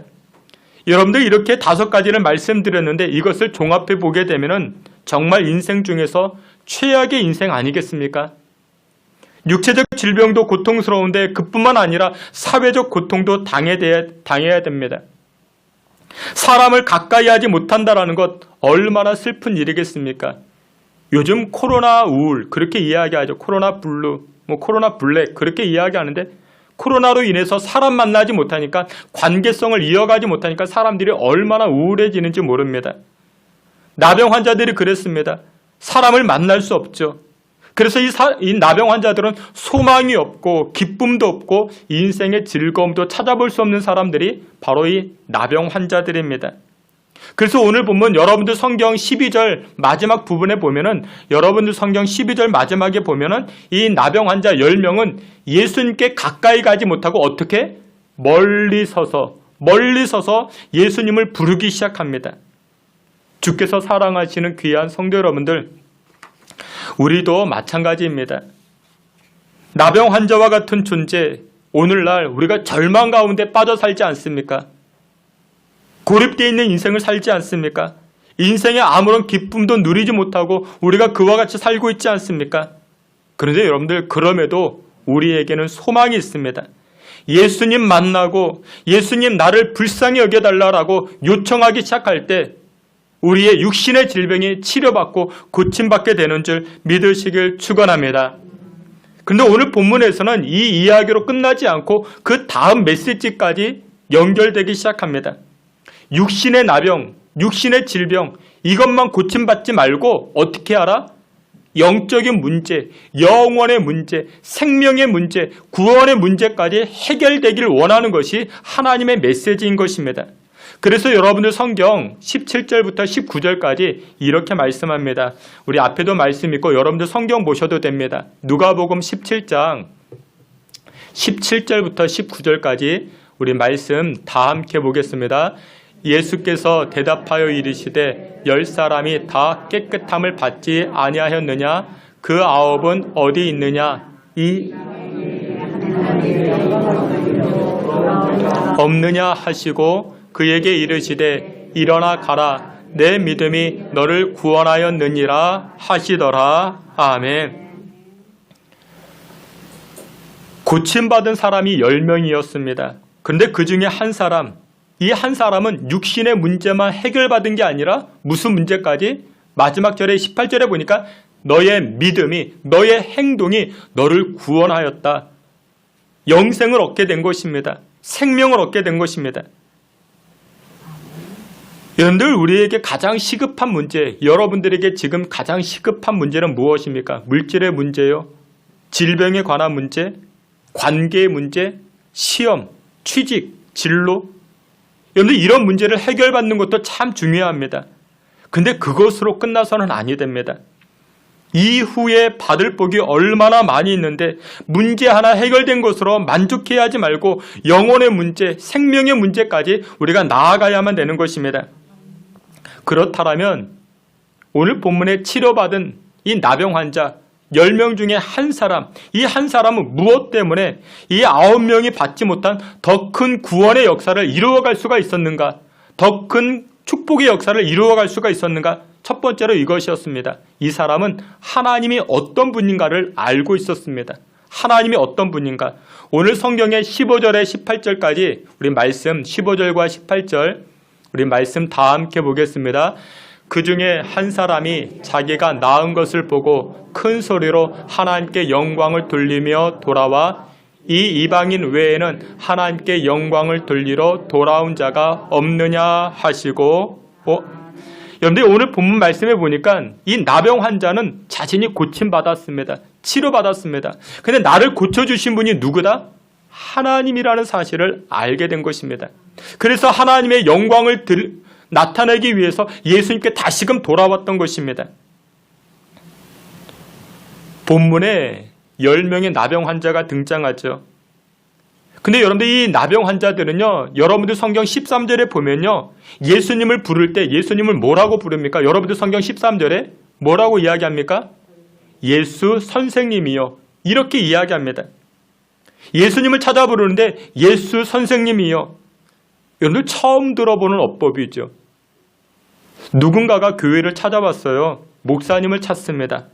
여러분들 이렇게 5가지를 말씀드렸는데 이것을 종합해 보게 되면 정말 인생 중에서 최악의 인생 아니겠습니까? 육체적 질병도 고통스러운데 그뿐만 아니라 사회적 고통도 당해야 됩니다. 사람을 가까이 하지 못한다는 것 얼마나 슬픈 일이겠습니까? 요즘 코로나 우울 그렇게 이야기하죠. 코로나 블루, 코로나 블랙 그렇게 이야기하는데 코로나로 인해서 사람 만나지 못하니까 관계성을 이어가지 못하니까 사람들이 얼마나 우울해지는지 모릅니다. 나병 환자들이 그랬습니다. 사람을 만날 수 없죠. 그래서 이 나병 환자들은 소망이 없고 기쁨도 없고 인생의 즐거움도 찾아볼 수 없는 사람들이 바로 이 나병 환자들입니다. 그래서 오늘 보면 여러분들 성경 12절 마지막 부분에 보면은 여러분들 성경 12절 마지막에 보면은 이 나병 환자 10명은 예수님께 가까이 가지 못하고 어떻게? 멀리 서서 예수님을 부르기 시작합니다. 주께서 사랑하시는 귀한 성도 여러분들, 우리도 마찬가지입니다. 나병 환자와 같은 존재, 오늘날 우리가 절망 가운데 빠져 살지 않습니까? 고립되어 있는 인생을 살지 않습니까? 인생에 아무런 기쁨도 누리지 못하고 우리가 그와 같이 살고 있지 않습니까? 그런데 여러분들 그럼에도 우리에게는 소망이 있습니다. 예수님 만나고 예수님 나를 불쌍히 여겨달라고 요청하기 시작할 때 우리의 육신의 질병이 치료받고 고침받게 되는 줄 믿으시길 축원합니다. 그런데 오늘 본문에서는 이 이야기로 끝나지 않고 그 다음 메시지까지 연결되기 시작합니다. 육신의 나병, 육신의 질병 이것만 고침받지 말고 어떻게 하라? 영적인 문제, 영원의 문제, 생명의 문제, 구원의 문제까지 해결되기를 원하는 것이 하나님의 메시지인 것입니다. 그래서 여러분들 성경 17절부터 19절까지 이렇게 말씀합니다. 우리 앞에도 말씀 있고 여러분들 성경 보셔도 됩니다. 누가복음 17장 17절부터 19절까지 우리 말씀 다 함께 보겠습니다. 예수께서 대답하여 이르시되 10사람이 다 깨끗함을 받지 아니하였느냐? 그 9은 어디 있느냐? 이 없느냐 하시고 그에게 이르시되 일어나 가라 내 믿음이 너를 구원하였느니라 하시더라. 아멘. 고침받은 사람이 10명이었습니다. 그런데 그 중에 한 사람, 이 한 사람은 육신의 문제만 해결받은 게 아니라 무슨 문제까지? 마지막 절에 18절에 보니까 너의 믿음이, 너의 행동이 너를 구원하였다. 영생을 얻게 된 것입니다. 생명을 얻게 된 것입니다. 여러분들 우리에게 가장 시급한 문제, 여러분들에게 지금 가장 시급한 문제는 무엇입니까? 물질의 문제요? 질병에 관한 문제, 관계의 문제, 시험, 취직, 진로. 여러분들 이런 문제를 해결받는 것도 참 중요합니다. 근데 그것으로 끝나서는 아니 됩니다. 이후에 받을 복이 얼마나 많이 있는데 문제 하나 해결된 것으로 만족해야 하지 말고 영혼의 문제, 생명의 문제까지 우리가 나아가야만 되는 것입니다. 그렇다면 오늘 본문에 치료받은 이 나병 환자 10명 중에 한 사람, 이 한 사람은 무엇 때문에 이 9명이 받지 못한 더 큰 구원의 역사를 이루어갈 수가 있었는가? 더 큰 축복의 역사를 이루어갈 수가 있었는가? 첫 번째로 이것이었습니다. 이 사람은 하나님이 어떤 분인가를 알고 있었습니다. 하나님이 어떤 분인가? 오늘 성경의 15절에 18절까지 우리 말씀 15절과 18절 우리 말씀 다 함께 보겠습니다. 그 중에 한 사람이 자기가 낳은 것을 보고 큰 소리로 하나님께 영광을 돌리며 돌아와 이 이방인 외에는 하나님께 영광을 돌리러 돌아온 자가 없느냐 하시고 여러분들 오늘 본문 말씀에 보니까 이 나병 환자는 자신이 고침받았습니다. 치료받았습니다. 근데 나를 고쳐주신 분이 누구다? 하나님이라는 사실을 알게 된 것입니다. 그래서 하나님의 영광을 나타내기 위해서 예수님께 다시금 돌아왔던 것입니다. 본문에 10명의 나병 환자가 등장하죠. 근데 여러분들 이 나병 환자들은요, 여러분들 성경 13절에 보면요, 예수님을 부를 때 예수님을 뭐라고 부릅니까? 여러분들 성경 13절에 뭐라고 이야기합니까? 예수 선생님이요. 이렇게 이야기합니다. 예수님을 찾아 부르는데 예수 선생님이요. 여러분들 처음 들어보는 어법이죠. 누군가가 교회를 찾아왔어요. 목사님을 찾습니다.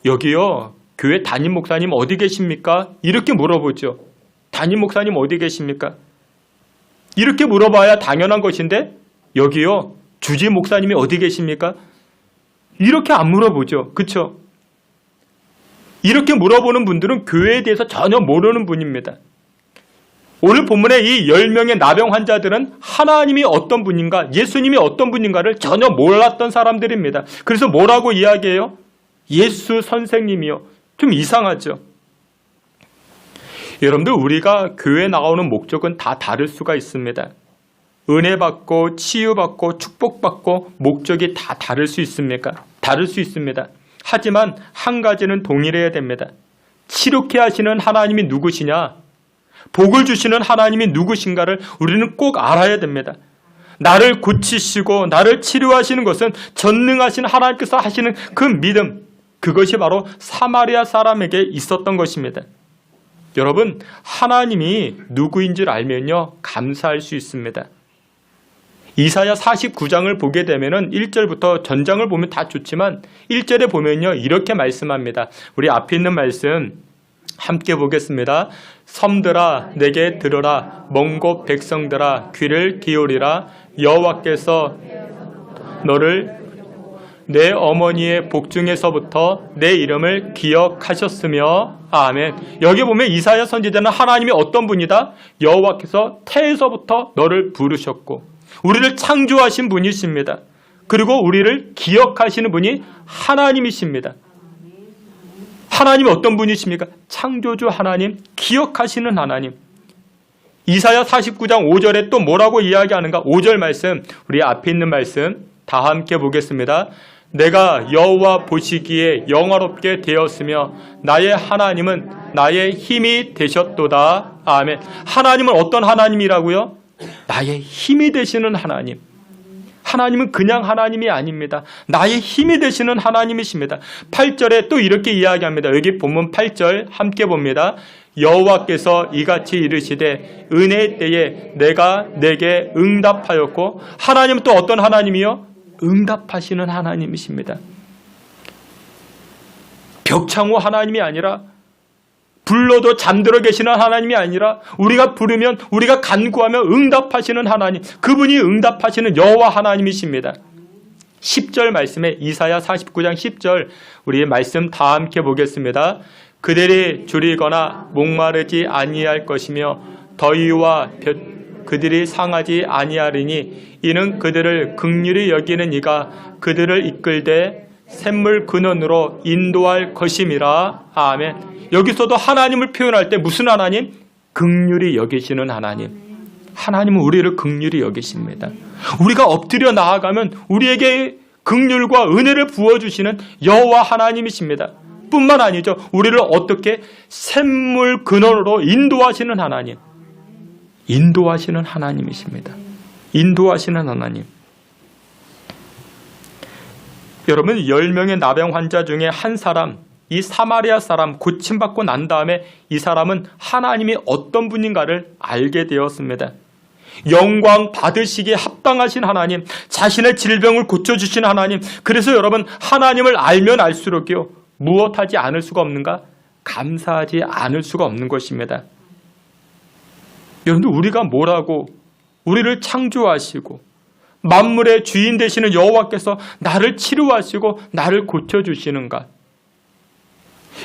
여기요, 교회 담임 목사님 어디 계십니까? 이렇게 물어보죠. 담임 목사님 어디 계십니까? 이렇게 물어봐야 당연한 것인데 여기요, 주지 목사님이 어디 계십니까? 이렇게 안 물어보죠. 그렇죠? 이렇게 물어보는 분들은 교회에 대해서 전혀 모르는 분입니다. 오늘 본문의 이 10명의 나병 환자들은 하나님이 어떤 분인가, 예수님이 어떤 분인가를 전혀 몰랐던 사람들입니다. 그래서 뭐라고 이야기해요? 예수 선생님이요. 좀 이상하죠. 여러분들 우리가 교회 나오는 목적은 다 다를 수가 있습니다. 은혜 받고 치유받고 축복받고 목적이 다 다를 수 있습니까? 다를 수 있습니다. 하지만 한 가지는 동일해야 됩니다. 치료케 하시는 하나님이 누구시냐? 복을 주시는 하나님이 누구신가를 우리는 꼭 알아야 됩니다. 나를 고치시고 나를 치료하시는 것은 전능하신 하나님께서 하시는 그 믿음, 그것이 바로 사마리아 사람에게 있었던 것입니다. 여러분, 하나님이 누구인 줄 알면요, 감사할 수 있습니다. 이사야 49장을 보게 되면은 1절부터 전장을 보면 다 좋지만 1절에 보면요, 이렇게 말씀합니다. 우리 앞에 있는 말씀 함께 보겠습니다. 섬들아 내게 들으라, 먼 곳 백성들아 귀를 기울이라. 여호와께서 너를 내 어머니의 복중에서부터 내 이름을 기억하셨으며. 아멘. 여기 보면 이사야 선지자는 하나님이 어떤 분이다? 여호와께서 태에서부터 너를 부르셨고 우리를 창조하신 분이십니다. 그리고 우리를 기억하시는 분이 하나님이십니다. 하나님이 어떤 분이십니까? 창조주 하나님, 기억하시는 하나님. 이사야 49장 5절에 또 뭐라고 이야기하는가? 5절 말씀, 우리 앞에 있는 말씀 다 함께 보겠습니다. 내가 여호와 보시기에 영화롭게 되었으며 나의 하나님은 나의 힘이 되셨도다. 아멘. 하나님은 어떤 하나님이라고요? 나의 힘이 되시는 하나님. 하나님은 그냥 하나님이 아닙니다. 나의 힘이 되시는 하나님이십니다. 8절에 또 이렇게 이야기합니다. 여기 본문 8절 함께 봅니다. 여호와께서 이같이 이르시되 은혜의 때에 내가 내게 응답하였고. 하나님은 또 어떤 하나님이요? 응답하시는 하나님이십니다. 벽창호 하나님이 아니라, 불러도 잠들어 계시는 하나님이 아니라, 우리가 부르면, 우리가 간구하면 응답하시는 하나님, 그분이 응답하시는 여호와 하나님이십니다. 10절 말씀에 이사야 49장 10절 우리 말씀 다 함께 보겠습니다. 그들이 줄이거나 목마르지 아니할 것이며 더위와 그들이 상하지 아니하리니 이는 그들을 긍휼히 여기는 이가 그들을 이끌되 샘물 근원으로 인도할 것임이라. 아멘. 여기서도 하나님을 표현할 때 무슨 하나님? 긍휼히 여기시는 하나님. 하나님은 우리를 긍휼히 여기십니다. 우리가 엎드려 나아가면 우리에게 긍휼과 은혜를 부어주시는 여호와 하나님이십니다. 뿐만 아니죠. 우리를 어떻게 샘물 근원으로 인도하시는 하나님. 인도하시는 하나님이십니다. 인도하시는 하나님. 여러분, 10명의 나병 환자 중에 한 사람, 이 사마리아 사람 고침받고 난 다음에 이 사람은 하나님이 어떤 분인가를 알게 되었습니다. 영광 받으시기에 합당하신 하나님, 자신의 질병을 고쳐주신 하나님. 그래서 여러분, 하나님을 알면 알수록요, 무엇하지 않을 수가 없는가? 감사하지 않을 수가 없는 것입니다. 여러분들, 우리가 뭐라고 우리를 창조하시고 만물의 주인 되시는 여호와께서 나를 치료하시고 나를 고쳐주시는가?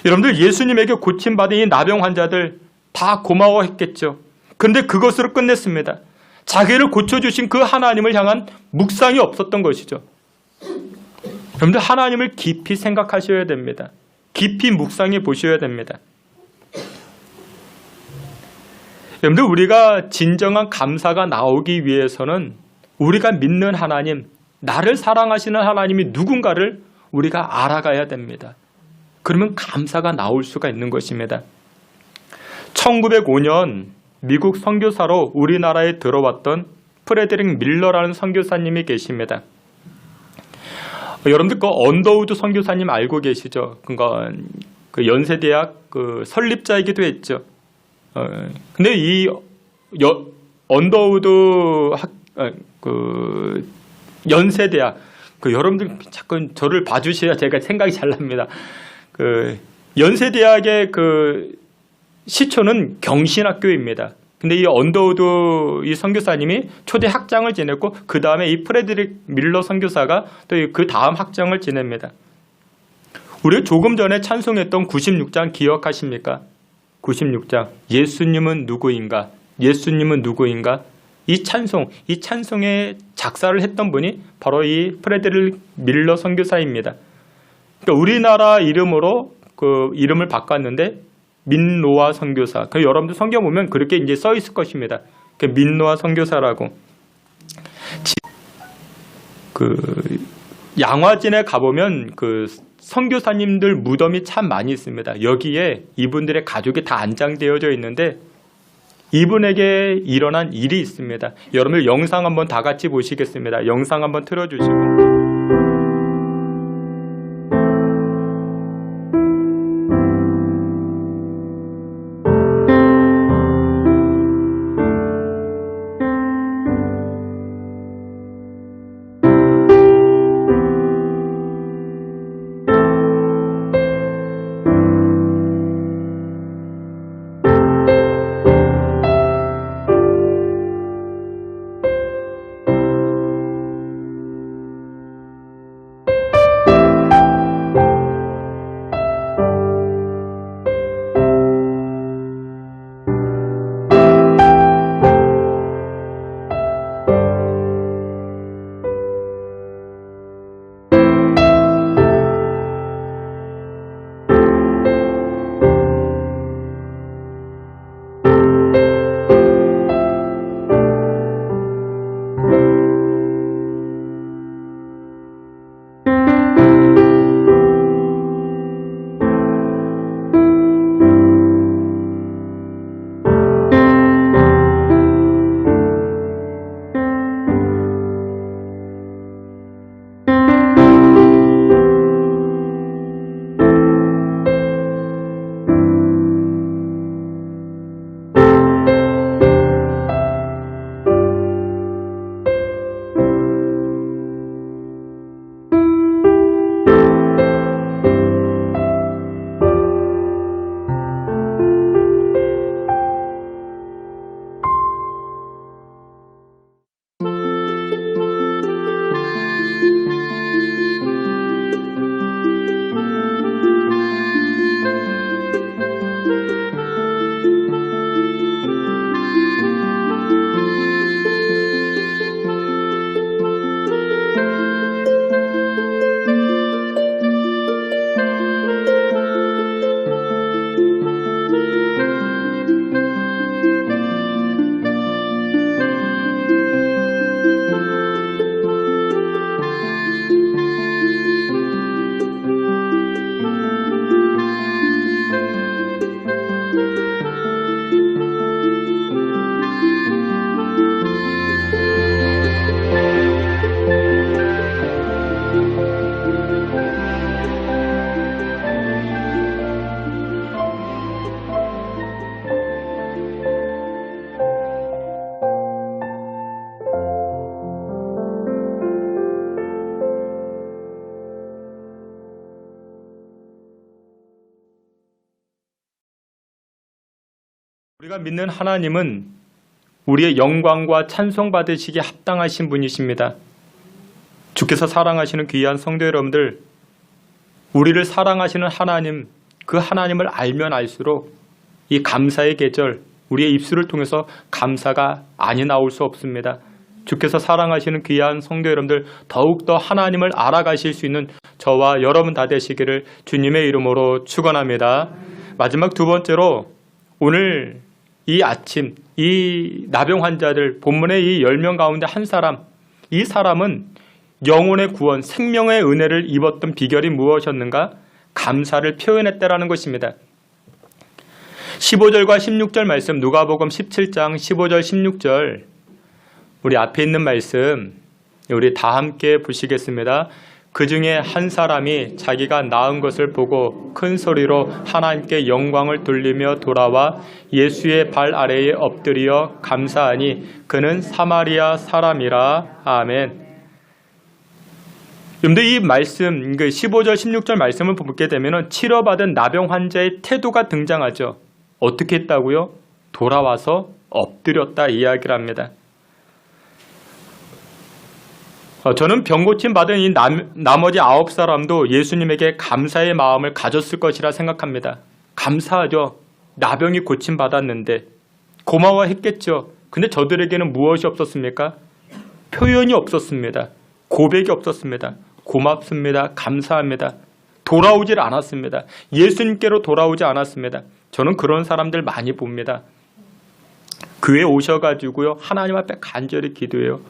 여러분들, 예수님에게 고침받은 이 나병 환자들 다 고마워했겠죠. 그런데 그것으로 끝냈습니다. 자기를 고쳐주신 그 하나님을 향한 묵상이 없었던 것이죠. 여러분들, 하나님을 깊이 생각하셔야 됩니다. 깊이 묵상해 보셔야 됩니다. 여러분들, 우리가 진정한 감사가 나오기 위해서는 우리가 믿는 하나님, 나를 사랑하시는 하나님이 누군가를 우리가 알아가야 됩니다. 그러면 감사가 나올 수가 있는 것입니다. 1905년 미국 선교사로 우리나라에 들어왔던 프레드릭 밀러라는 선교사님이 계십니다. 여러분들 그 언더우드 선교사님 알고 계시죠? 그건 그 연세대학 그 설립자이기도 했죠. 근데 이 언더우드 그 연세대학, 그 여러분들 자꾸 저를 봐주셔야 제가 생각이 잘 납니다. 그 연세대학의 그 시초는 경신학교입니다. 근데 이 언더우드 이 선교사님이 초대 학장을 지냈고, 그 다음에 이 프레드릭 밀러 선교사가 또 그 다음 학장을 지냅니다. 우리 조금 전에 찬송했던 96장 기억하십니까? 96장. 예수님은 누구인가? 예수님은 누구인가? 이 찬송의 작사를 했던 분이 바로 이 프레드릭 밀러 선교사입니다. 그러니까 우리나라 이름으로 그 이름을 바꿨는데 민노아 선교사. 그 여러분들 성경 보면 그렇게 이제 써 있을 것입니다. 그 민노아 선교사라고. 그 양화진에 가보면 그 선교사님들 무덤이 참 많이 있습니다. 여기에 이분들의 가족이 다 안장되어져 있는데 이분에게 일어난 일이 있습니다. 여러분들 영상 한번 다 같이 보시겠습니다. 영상 한번 틀어주시고. 우리가 믿는 하나님은 우리의 영광과 찬송 받으시기에 합당하신 분이십니다. 주께서 사랑하시는 귀한 성도 여러분들, 우리를 사랑하시는 하나님, 그 하나님을 알면 알수록 이 감사의 계절, 우리의 입술을 통해서 감사가 아니 나올 수 없습니다. 주께서 사랑하시는 귀한 성도 여러분들, 더욱더 하나님을 알아가실 수 있는 저와 여러분 다 되시기를 주님의 이름으로 축원합니다. 마지막 두 번째로, 오늘 이 아침 이 나병 환자들, 본문의 이 10명 가운데 한 사람, 이 사람은 영혼의 구원, 생명의 은혜를 입었던 비결이 무엇이었는가? 감사를 표현했다라는 것입니다. 15절과 16절 말씀, 누가복음 17장 15절 16절, 우리 앞에 있는 말씀 우리 다 함께 보시겠습니다. 그 중에 한 사람이 자기가 낳은 것을 보고 큰 소리로 하나님께 영광을 돌리며 돌아와 예수의 발 아래에 엎드려 감사하니 그는 사마리아 사람이라. 아멘. 여러분들 이 말씀, 15절 16절 말씀을 보게 되면 치료받은 나병 환자의 태도가 등장하죠. 어떻게 했다고요? 돌아와서 엎드렸다 이야기를 합니다. 저는 병고침 받은 이 나머지 9사람도 예수님에게 감사의 마음을 가졌을 것이라 생각합니다. 감사하죠. 나병이 고침받았는데 고마워했겠죠. 근데 저들에게는 무엇이 없었습니까? 표현이 없었습니다. 고백이 없었습니다. 고맙습니다. 감사합니다. 돌아오질 않았습니다. 예수님께로 돌아오지 않았습니다. 저는 그런 사람들 많이 봅니다. 교회에 오셔가지고요, 하나님 앞에 간절히 기도해요.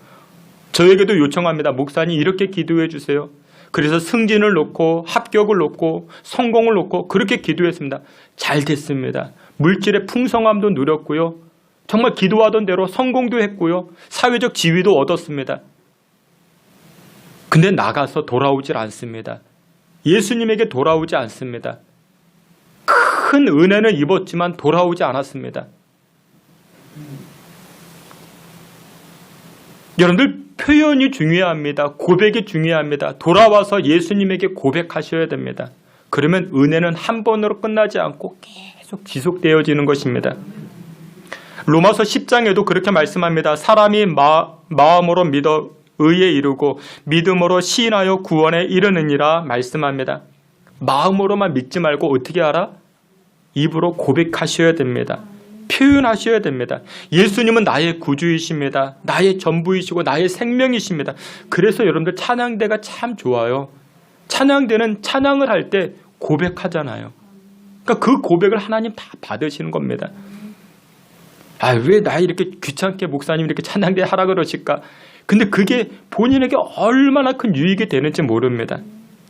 저에게도 요청합니다. 목사님 이렇게 기도해 주세요. 그래서 승진을 놓고 합격을 놓고 성공을 놓고 그렇게 기도했습니다. 잘 됐습니다. 물질의 풍성함도 누렸고요. 정말 기도하던 대로 성공도 했고요. 사회적 지위도 얻었습니다. 근데 나가서 돌아오질 않습니다. 예수님에게 돌아오지 않습니다. 큰 은혜는 입었지만 돌아오지 않았습니다. 여러분들 표현이 중요합니다. 고백이 중요합니다. 돌아와서 예수님에게 고백하셔야 됩니다. 그러면 은혜는 한 번으로 끝나지 않고 계속 지속되어지는 것입니다. 로마서 10장에도 그렇게 말씀합니다. 사람이 마음으로 믿어 의에 이르고 믿음으로 시인하여 구원에 이르느니라 말씀합니다. 마음으로만 믿지 말고 어떻게 하라? 입으로 고백하셔야 됩니다. 표현하셔야 됩니다. 예수님은 나의 구주이십니다. 나의 전부이시고 나의 생명이십니다. 그래서 여러분들 찬양대가 참 좋아요. 찬양대는 찬양을 할 때 고백하잖아요. 그러니까 그 고백을 하나님 다 받으시는 겁니다. 왜 나 이렇게 귀찮게 목사님 이렇게 찬양대 하라 그러실까? 근데 그게 본인에게 얼마나 큰 유익이 되는지 모릅니다.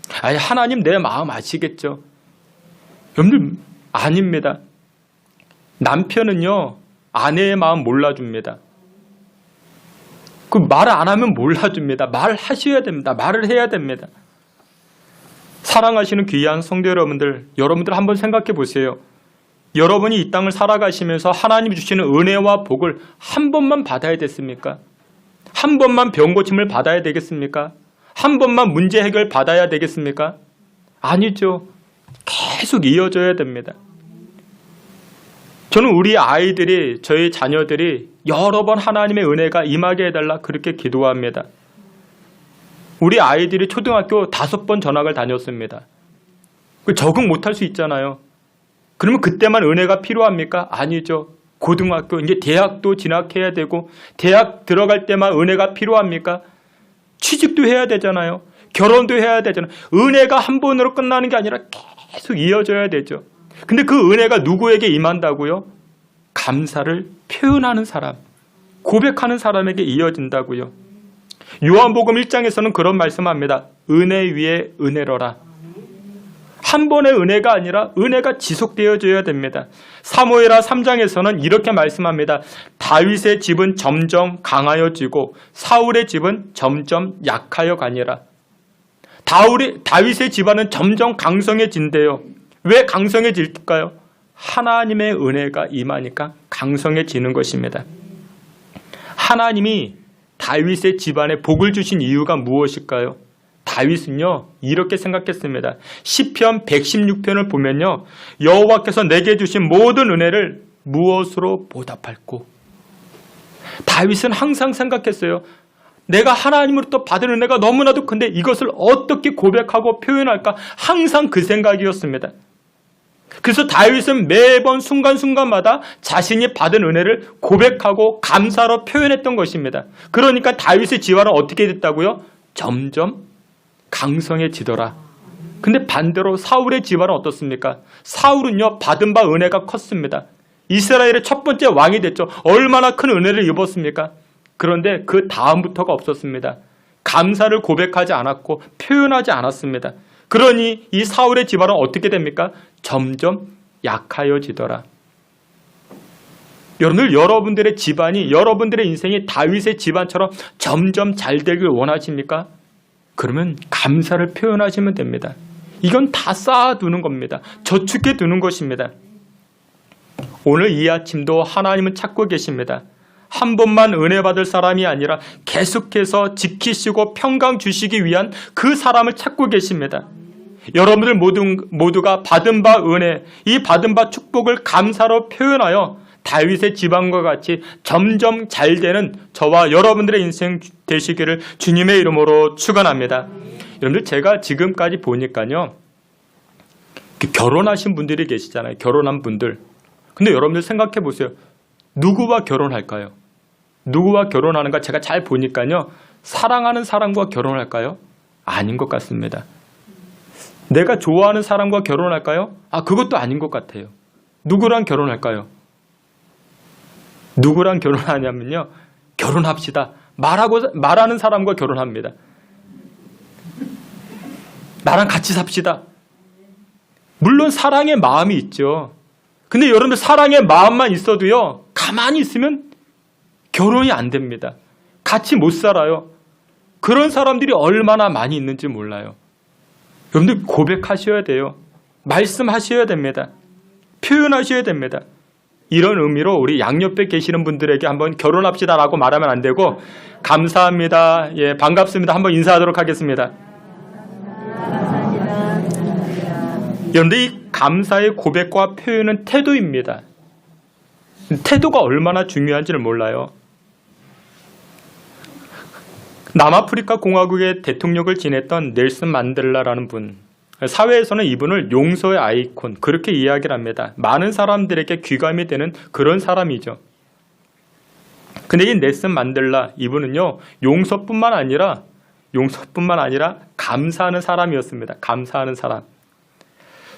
하나님 내 마음 아시겠죠? 여러분들 아닙니다. 남편은요, 아내의 마음 몰라줍니다. 그 말을 안 하면 몰라줍니다. 말하셔야 됩니다. 말을 해야 됩니다. 사랑하시는 귀한 성도 여러분들, 여러분들 한번 생각해 보세요. 여러분이 이 땅을 살아가시면서 하나님이 주시는 은혜와 복을 한 번만 받아야 됐습니까? 한 번만 병고침을 받아야 되겠습니까? 한 번만 문제 해결 받아야 되겠습니까? 아니죠. 계속 이어져야 됩니다. 저는 우리 아이들이, 저희 자녀들이 여러 번 하나님의 은혜가 임하게 해달라 그렇게 기도합니다. 우리 아이들이 초등학교 5번 전학을 다녔습니다. 적응 못할 수 있잖아요. 그러면 그때만 은혜가 필요합니까? 아니죠. 고등학교, 이제 대학도 진학해야 되고 대학 들어갈 때만 은혜가 필요합니까? 취직도 해야 되잖아요. 결혼도 해야 되잖아요. 은혜가 한 번으로 끝나는 게 아니라 계속 이어져야 되죠. 근데 그 은혜가 누구에게 임한다고요? 감사를 표현하는 사람, 고백하는 사람에게 이어진다고요. 요한복음 1장에서는 그런 말씀합니다. 은혜 위에 은혜로라. 한 번의 은혜가 아니라 은혜가 지속되어져야 됩니다. 사무엘하 3장에서는 이렇게 말씀합니다. 다윗의 집은 점점 강하여지고 사울의 집은 점점 약하여 가니라. 다윗의 집안은 점점 강성해진대요. 왜 강성해질까요? 하나님의 은혜가 임하니까 강성해지는 것입니다. 하나님이 다윗의 집안에 복을 주신 이유가 무엇일까요? 다윗은요, 이렇게 생각했습니다. 시편 116편을 보면요, 여호와께서 내게 주신 모든 은혜를 무엇으로 보답할꼬? 다윗은 항상 생각했어요. 내가 하나님으로부터 받은 은혜가 너무나도 큰데 이것을 어떻게 고백하고 표현할까? 항상 그 생각이었습니다. 그래서 다윗은 매번 순간순간마다 자신이 받은 은혜를 고백하고 감사로 표현했던 것입니다. 그러니까 다윗의 지화는 어떻게 됐다고요? 점점 강성해지더라. 근데 반대로 사울의 지화는 어떻습니까? 사울은요, 받은 바 은혜가 컸습니다. 이스라엘의 첫 번째 왕이 됐죠. 얼마나 큰 은혜를 입었습니까? 그런데 그 다음부터가 없었습니다. 감사를 고백하지 않았고 표현하지 않았습니다. 그러니 이 사울의 지발은 어떻게 됩니까? 점점 약하여지더라. 여러분들의 집안이, 여러분들의 인생이 다윗의 집안처럼 점점 잘 되길 원하십니까? 그러면 감사를 표현하시면 됩니다. 이건 다 쌓아두는 겁니다. 저축해 두는 것입니다. 오늘 이 아침도 하나님은 찾고 계십니다. 한 번만 은혜 받을 사람이 아니라 계속해서 지키시고 평강 주시기 위한 그 사람을 찾고 계십니다. 여러분들 모두가 받은 바 은혜, 이 받은 바 축복을 감사로 표현하여 다윗의 지방과 같이 점점 잘 되는 저와 여러분들의 인생 되시기를 주님의 이름으로 축원합니다. 여러분들 제가 지금까지 보니까요, 결혼하신 분들이 계시잖아요. 결혼한 분들. 근데 여러분들 생각해 보세요. 누구와 결혼할까요? 누구와 결혼하는가 제가 잘 보니까요, 사랑하는 사람과 결혼할까요? 아닌 것 같습니다. 내가 좋아하는 사람과 결혼할까요? 그것도 아닌 것 같아요. 누구랑 결혼할까요? 누구랑 결혼하냐면요, 결혼합시다. 말하는 사람과 결혼합니다. 나랑 같이 삽시다. 물론 사랑의 마음이 있죠. 근데 여러분들 사랑의 마음만 있어도요, 가만히 있으면 결혼이 안 됩니다. 같이 못 살아요. 그런 사람들이 얼마나 많이 있는지 몰라요. 여러분들 고백하셔야 돼요. 말씀하셔야 됩니다. 표현하셔야 됩니다. 이런 의미로 우리 양옆에 계시는 분들에게 한번 결혼합시다라고 말하면 안 되고, 감사합니다. 예, 반갑습니다. 한번 인사하도록 하겠습니다. 여러분들 이 감사의 고백과 표현은 태도입니다. 태도가 얼마나 중요한지를 몰라요. 남아프리카 공화국의 대통령을 지냈던 넬슨 만델라라는 분, 사회에서는 이분을 용서의 아이콘, 그렇게 이야기를 합니다. 많은 사람들에게 귀감이 되는 그런 사람이죠. 근데 이 넬슨 만델라, 이분은요, 용서뿐만 아니라 감사하는 사람이었습니다. 감사하는 사람.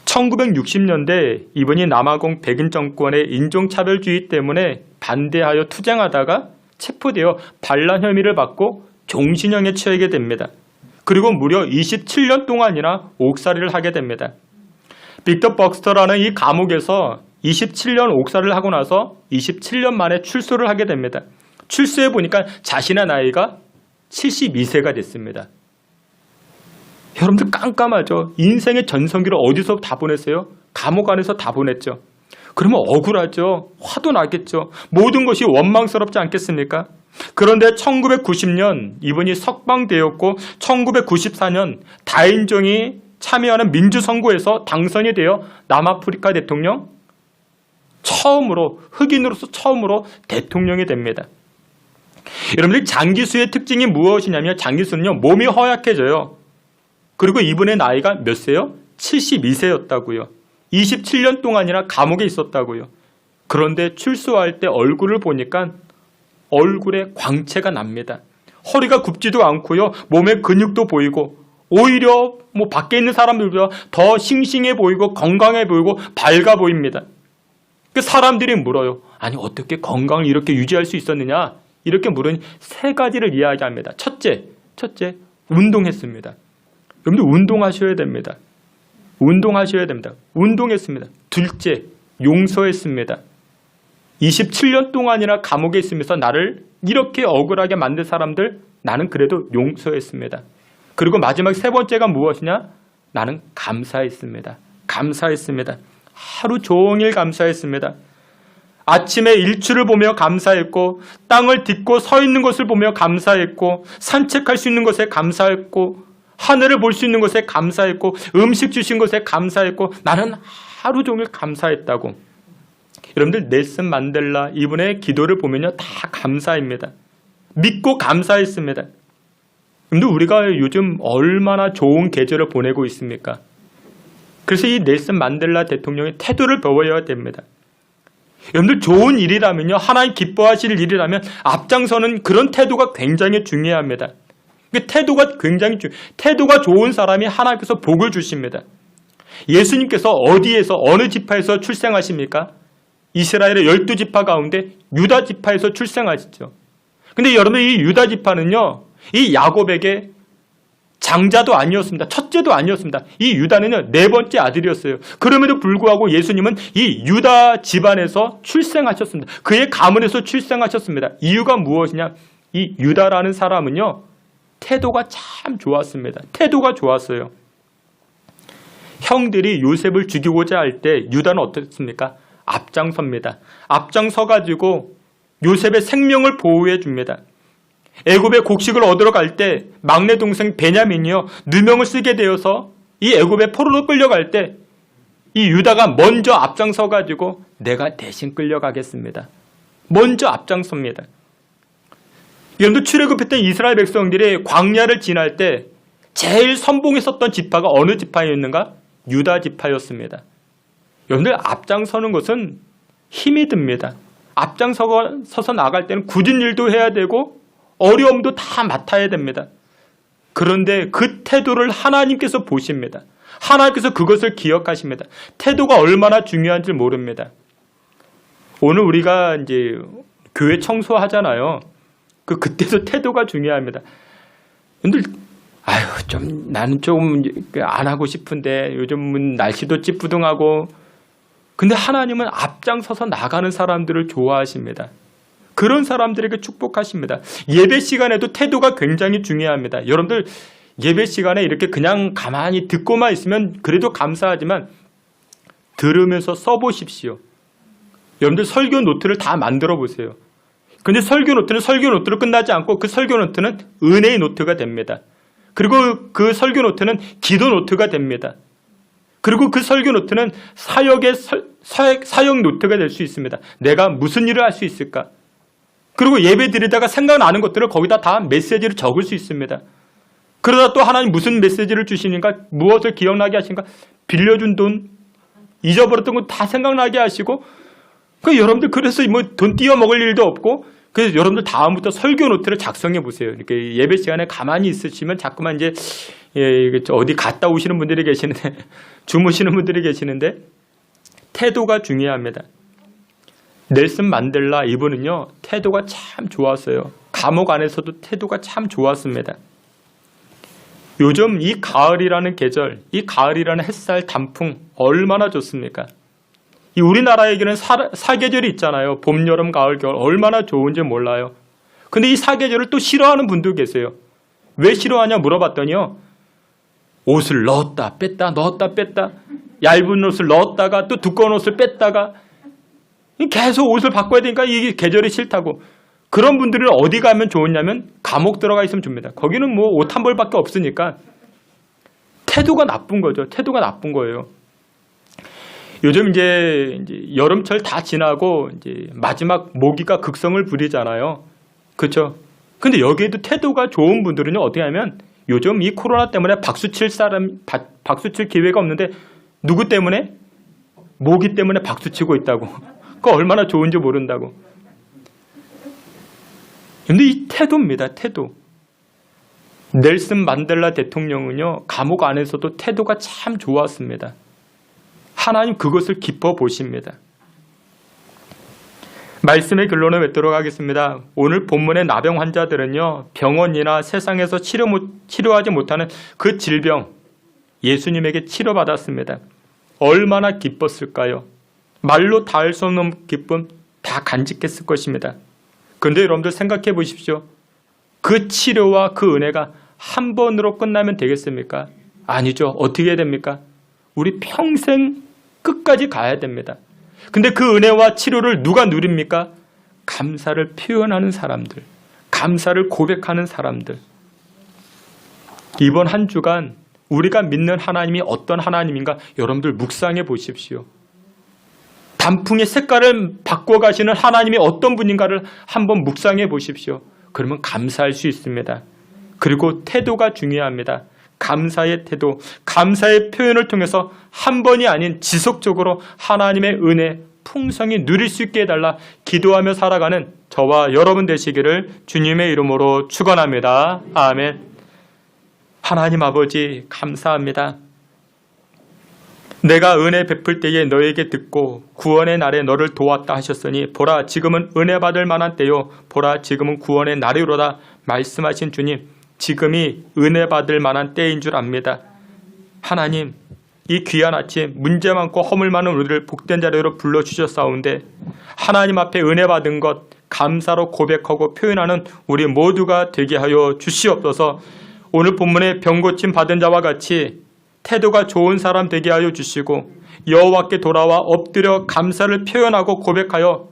1960년대 이분이 남아공 백인 정권의 인종차별주의 때문에 반대하여 투쟁하다가 체포되어 반란 혐의를 받고 종신형에 처하게 됩니다. 그리고 무려 27년 동안이나 옥살이를 하게 됩니다. 빅터 벅스터라는 이 감옥에서 27년 옥살이를 하고 나서 27년 만에 출소를 하게 됩니다. 출소해 보니까 자신의 나이가 72세가 됐습니다. 여러분들 깜깜하죠? 인생의 전성기를 어디서 다 보냈어요? 감옥 안에서 다 보냈죠. 그러면 억울하죠. 화도 나겠죠. 모든 것이 원망스럽지 않겠습니까? 그런데 1990년 이분이 석방되었고 1994년 다인종이 참여하는 민주선거에서 당선이 되어 남아프리카 대통령 흑인으로서 처음으로 대통령이 됩니다. 여러분들 장기수의 특징이 무엇이냐면, 장기수는요, 몸이 허약해져요. 그리고 이분의 나이가 몇 세요? 72세였다고요. 27년 동안이나 감옥에 있었다고요. 그런데 출소할 때 얼굴을 보니까 얼굴에 광채가 납니다. 허리가 굽지도 않고요. 몸에 근육도 보이고, 오히려 밖에 있는 사람들보다 더 싱싱해 보이고 건강해 보이고 밝아 보입니다. 그 사람들이 물어요. 아니, 어떻게 건강을 이렇게 유지할 수 있었느냐? 이렇게 물으니 세 가지를 이야기합니다. 첫째, 운동했습니다. 여러분들 운동하셔야 됩니다. 운동했습니다. 둘째, 용서했습니다. 27년 동안이나 감옥에 있으면서 나를 이렇게 억울하게 만든 사람들, 나는 그래도 용서했습니다. 그리고 마지막 세 번째가 무엇이냐? 나는 감사했습니다. 하루 종일 감사했습니다. 아침에 일출을 보며 감사했고, 땅을 딛고 서 있는 것을 보며 감사했고, 산책할 수 있는 것에 감사했고, 하늘을 볼 수 있는 것에 감사했고, 음식 주신 것에 감사했고, 나는 하루 종일 감사했다고. 여러분들 넬슨 만델라 이분의 기도를 보면요 다 감사입니다. 믿고 감사했습니다. 근데 우리가 요즘 얼마나 좋은 계절을 보내고 있습니까? 그래서 이 넬슨 만델라 대통령의 태도를 배워야 됩니다. 여러분들 좋은 일이라면요, 하나님 기뻐하실 일이라면 앞장서는 그런 태도가 굉장히 중요합니다. 태도가 굉장히 태도가 좋은 사람이 하나님께서 복을 주십니다. 예수님께서 어디에서 어느 지파에서 출생하십니까? 이스라엘의 12지파 가운데 유다 지파에서 출생하시죠. 근데 여러분 이 유다 지파는요, 이 야곱에게 장자도 아니었습니다. 첫째도 아니었습니다. 이 유다는요, 네 번째 아들이었어요. 그럼에도 불구하고 예수님은 이 유다 집안에서 출생하셨습니다. 그의 가문에서 출생하셨습니다. 이유가 무엇이냐? 이 유다라는 사람은요, 태도가 참 좋았습니다. 태도가 좋았어요. 형들이 요셉을 죽이고자 할 때 유다는 어떻습니까? 앞장섭니다. 앞장서가지고 요셉의 생명을 보호해 줍니다. 애굽의 곡식을 얻으러 갈 때 막내 동생 베냐민이요 누명을 쓰게 되어서 이 애굽의 포로로 끌려갈 때 이 유다가 먼저 앞장서가지고 내가 대신 끌려가겠습니다. 먼저 앞장섭니다. 여러분들 출애굽했던 이스라엘 백성들이 광야를 지날 때 제일 선봉했었던 지파가 어느 지파였는가? 유다 지파였습니다. 여러분들 앞장서는 것은 힘이 듭니다. 앞장서서 나갈 때는 굳은 일도 해야 되고 어려움도 다 맡아야 됩니다. 그런데 그 태도를 하나님께서 보십니다. 하나님께서 그것을 기억하십니다. 태도가 얼마나 중요한지 모릅니다. 오늘 우리가 이제 교회 청소하잖아요. 그때도 태도가 중요합니다. 근데 나는 조금 안 하고 싶은데 요즘은 날씨도 찌뿌둥하고 근데 하나님은 앞장서서 나가는 사람들을 좋아하십니다. 그런 사람들에게 축복하십니다. 예배 시간에도 태도가 굉장히 중요합니다. 여러분들 예배 시간에 이렇게 그냥 가만히 듣고만 있으면 그래도 감사하지만 들으면서 써보십시오. 여러분들 설교 노트를 다 만들어 보세요. 근데 설교 노트는 설교 노트로 끝나지 않고 그 설교 노트는 은혜의 노트가 됩니다. 그리고 그 설교 노트는 기도 노트가 됩니다. 그리고 그 설교 노트는 사역의 사역 노트가 될 수 있습니다. 내가 무슨 일을 할 수 있을까? 그리고 예배 드리다가 생각나는 것들을 거기다 다 메시지를 적을 수 있습니다. 그러다 또 하나님 무슨 메시지를 주시는가? 무엇을 기억나게 하신가? 빌려준 돈, 잊어버렸던 거 다 생각나게 하시고 여러분들 그래서 뭐 돈 띄워 먹을 일도 없고 그래서 여러분들 다음부터 설교 노트를 작성해 보세요. 이렇게 예배 시간에 가만히 있으시면 자꾸만 이제 어디 갔다 오시는 분들이 계시는데 주무시는 분들이 계시는데 태도가 중요합니다. 넬슨 만델라 이분은요 태도가 참 좋았어요. 감옥 안에서도 태도가 참 좋았습니다. 요즘 이 가을이라는 계절, 이 가을이라는 햇살, 단풍 얼마나 좋습니까? 이 우리나라에게는 사계절이 있잖아요. 봄, 여름, 가을, 겨울 얼마나 좋은지 몰라요. 근데 이 사계절을 또 싫어하는 분도 계세요. 왜 싫어하냐 물어봤더니요. 옷을 넣었다 뺐다 넣었다 뺐다 얇은 옷을 넣었다가 또 두꺼운 옷을 뺐다가 계속 옷을 바꿔야 되니까 이게 계절이 싫다고. 그런 분들은 어디 가면 좋으냐면 감옥 들어가 있으면 줍니다. 거기는 뭐 옷 한 벌밖에 없으니까 태도가 나쁜 거죠. 태도가 나쁜 거예요. 요즘 이제 여름철 다 지나고 이제 마지막 모기가 극성을 부리잖아요. 그렇죠? 근데 여기에도 태도가 좋은 분들은요 어떻게 하면 요즘 이 코로나 때문에 박수 칠 기회가 없는데 누구 때문에? 모기 때문에 박수 치고 있다고. 그거 얼마나 좋은지 모른다고. 근데 이 태도입니다. 태도. 넬슨 만델라 대통령은요 감옥 안에서도 태도가 참 좋았습니다. 하나님 그것을 기뻐 보십니다. 말씀의 결론을 맺도록 하겠습니다. 오늘 본문의 나병 환자들은요 병원이나 세상에서 치료하지 못하는 그 질병 예수님에게 치료받았습니다. 얼마나 기뻤을까요? 말로 닿을 수 없는 기쁨 다 간직했을 것입니다. 그런데 여러분들 생각해 보십시오. 그 치료와 그 은혜가 한 번으로 끝나면 되겠습니까? 아니죠. 어떻게 해야 됩니까? 우리 평생 끝까지 가야 됩니다. 근데 그 은혜와 치료를 누가 누립니까? 감사를 표현하는 사람들, 감사를 고백하는 사람들. 이번 한 주간 우리가 믿는 하나님이 어떤 하나님인가 여러분들 묵상해 보십시오. 단풍의 색깔을 바꿔가시는 하나님이 어떤 분인가를 한번 묵상해 보십시오. 그러면 감사할 수 있습니다. 그리고 태도가 중요합니다. 감사의 태도, 감사의 표현을 통해서 한 번이 아닌 지속적으로 하나님의 은혜, 풍성히 누릴 수 있게 해달라 기도하며 살아가는 저와 여러분 되시기를 주님의 이름으로 축원합니다. 아멘. 하나님 아버지 감사합니다. 내가 은혜 베풀 때에 너에게 듣고 구원의 날에 너를 도왔다 하셨으니 보라 지금은 은혜 받을 만한 때요 보라 지금은 구원의 날이로다 말씀하신 주님, 지금이 은혜 받을 만한 때인 줄 압니다. 하나님, 이 귀한 아침 문제 많고 허물 많은 우리를 복된 자리로 불러주셨사온데 하나님 앞에 은혜 받은 것 감사로 고백하고 표현하는 우리 모두가 되게 하여 주시옵소서. 오늘 본문에 병고침 받은 자와 같이 태도가 좋은 사람 되게 하여 주시고 여호와께 돌아와 엎드려 감사를 표현하고 고백하여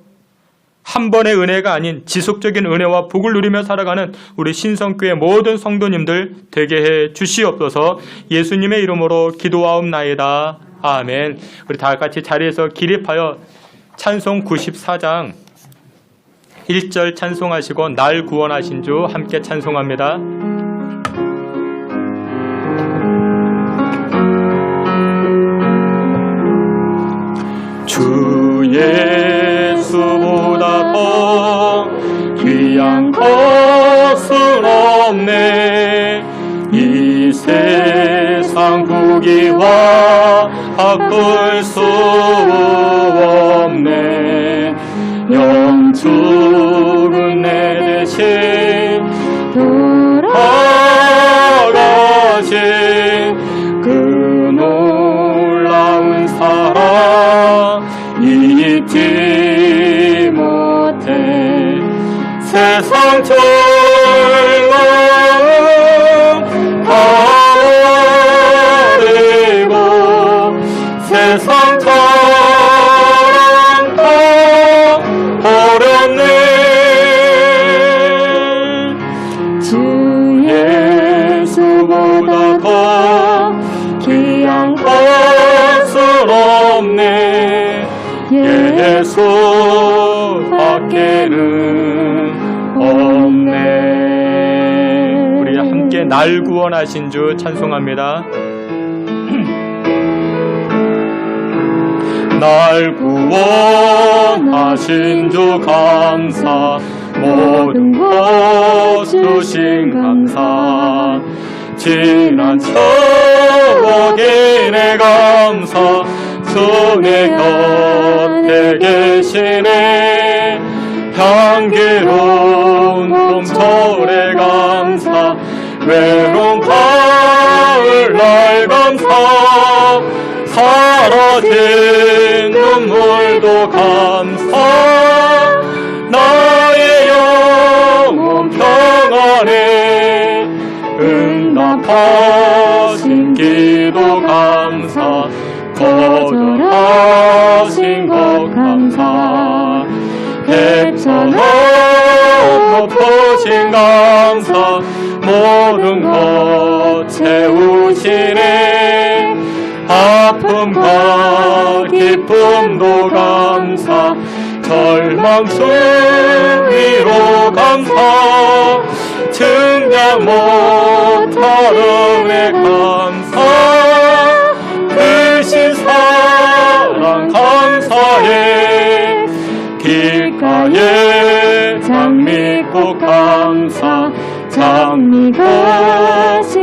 한 번의 은혜가 아닌 지속적인 은혜와 복을 누리며 살아가는 우리 신성교회 모든 성도님들 되게 해 주시옵소서. 예수님의 이름으로 기도하옵나이다. 아멘. 우리 다 같이 자리에서 기립하여 찬송 94장 1절 찬송하시고 날 구원하신 주 함께 찬송합니다. 주 예수보다 더 귀한 것은 없네. 이 세상 부귀와 바꿀 수 없네. 영축은 내 대신 돌아가신 그 놀라운 사랑 잊지 못해. 세상 즐거움 버리고 세상 사랑 다 버렸네. 주 예수보다 더 귀한 것은 없네. 예수 밖에는 없네. 우리 함께 날 구원하신 주 찬송합니다. 날 구원하신 주 감사, 모든 것 주신 감사, 지난 추억이 내 감사, 주 내 곁에 계시네. 향기로운 봄철의 감사, 외로운 가을 날 감사, 사라진 눈물도 감사, 나의 영혼 평안에 응답하신 기도 감사, 거절하신 것 감사, 해처럼 높으신 감사, 모든 것 채우시네. 아픔과 기쁨도 감사, 절망 수위로 감사, 증량 못할 은혜 감사, 크신 사랑 감사해. 길가에 장미꽃 감사, 장미꽃 다시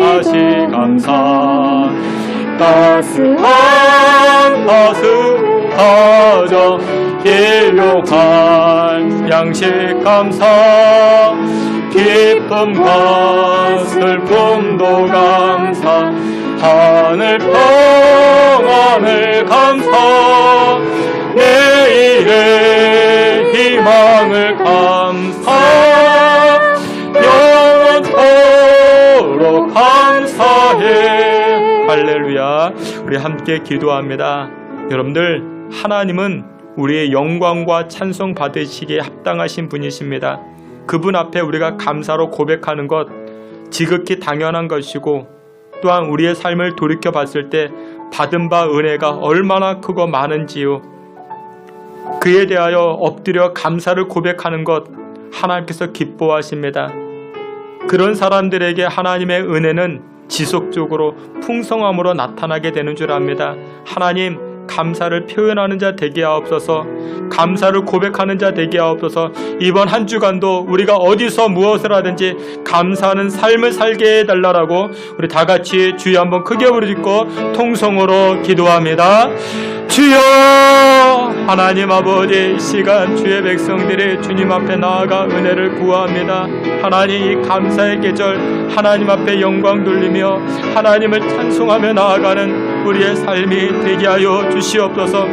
감사, 따스한 가정 일용할 양식 감사, 기쁨과 슬픔도 감사, 하늘 평안을 감사, 내일의 희망을 감사, 영원토록 감사해. 할렐루야. 우리 함께 기도합니다. 여러분들, 하나님은 우리의 영광과 찬송 받으시기에 합당하신 분이십니다. 그분 앞에 우리가 감사로 고백하는 것 지극히 당연한 것이고, 또한 우리의 삶을 돌이켜 봤을 때 받은 바 은혜가 얼마나 크고 많은지요. 그에 대하여 엎드려 감사를 고백하는 것 하나님께서 기뻐하십니다. 그런 사람들에게 하나님의 은혜는 지속적으로 풍성함으로 나타나게 되는 줄 압니다. 하나님, 감사를 표현하는 자 되게 하옵소서. 감사를 고백하는 자 되게 하옵소서. 이번 한 주간도 우리가 어디서 무엇을 하든지 감사하는 삶을 살게 해달라고 우리 다 같이 주여 한번 크게 부르짖고 통성으로 기도합니다. 주여, 하나님 아버지, 이 시간 주의 백성들이 주님 앞에 나아가 은혜를 구합니다. 하나님, 이 감사의 계절 하나님 앞에 영광 돌리며 하나님을 찬송하며 나아가는 우리의 삶이 되게 하여 주시옵소서.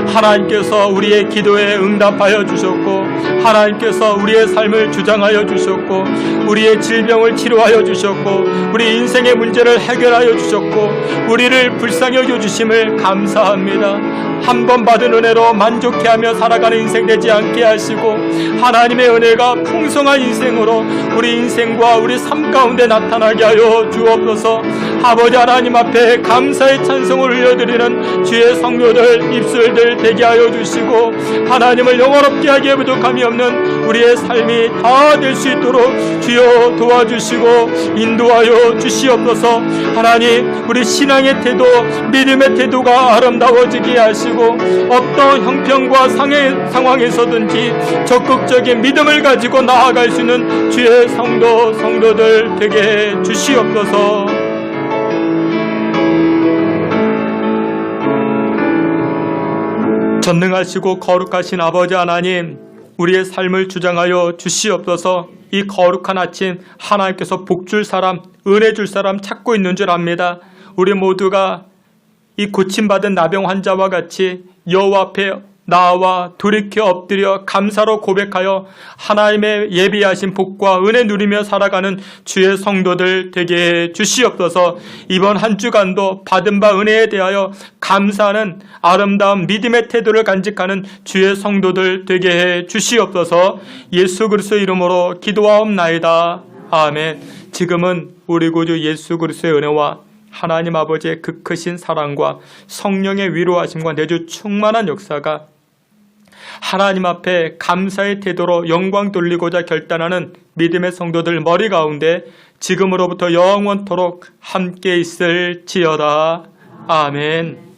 하나님께서 우리의 기도에 응답하여 주셨고, 하나님께서 우리의 삶을 주장하여 주셨고, 우리의 질병을 치료하여 주셨고, 우리 인생의 문제를 해결하여 주셨고, 우리를 불쌍히 여겨주심을 감사합니다. 한 번 받은 은혜로 만족해하며 살아가는 인생 되지 않게 하시고, 하나님의 은혜가 풍성한 인생으로 우리 인생과 우리 삶 가운데 나타나게 하여 주옵소서. 아버지 하나님 앞에 감사의 찬송을 흘려드리는 주의 성도들, 입술들 되게 하여 주시고, 하나님을 영원롭게 하기에 부족함이 없는 우리의 삶이 다 될 수 있도록 주여 도와주시고 인도하여 주시옵소서. 하나님, 우리 신앙의 태도, 믿음의 태도가 아름다워지게 하시고, 어떤 형편과 상황에서든지 적극적인 믿음을 가지고 나아갈 수 있는 주의 성도들 되게 해 주시옵소서. 전능하시고 거룩하신 아버지 하나님, 우리의 삶을 주장하여 주시옵소서. 이 거룩한 아침 하나님께서 복줄 사람, 은혜 줄 사람 찾고 있는 줄 압니다. 우리 모두가 이 고침받은 나병 환자와 같이 여호와 앞에 나와 돌이켜 엎드려 감사로 고백하여 하나님의 예비하신 복과 은혜 누리며 살아가는 주의 성도들 되게 해 주시옵소서. 이번 한 주간도 받은 바 은혜에 대하여 감사하는 아름다운 믿음의 태도를 간직하는 주의 성도들 되게 해 주시옵소서. 예수 그리스도의 이름으로 기도하옵나이다. 아멘. 지금은 우리 구주 예수 그리스도의 은혜와 하나님 아버지의 그 크신 사랑과 성령의 위로하심과 내주 충만한 역사가 하나님 앞에 감사의 태도로 영광 돌리고자 결단하는 믿음의 성도들 머리 가운데 지금으로부터 영원토록 함께 있을지어다. 아멘.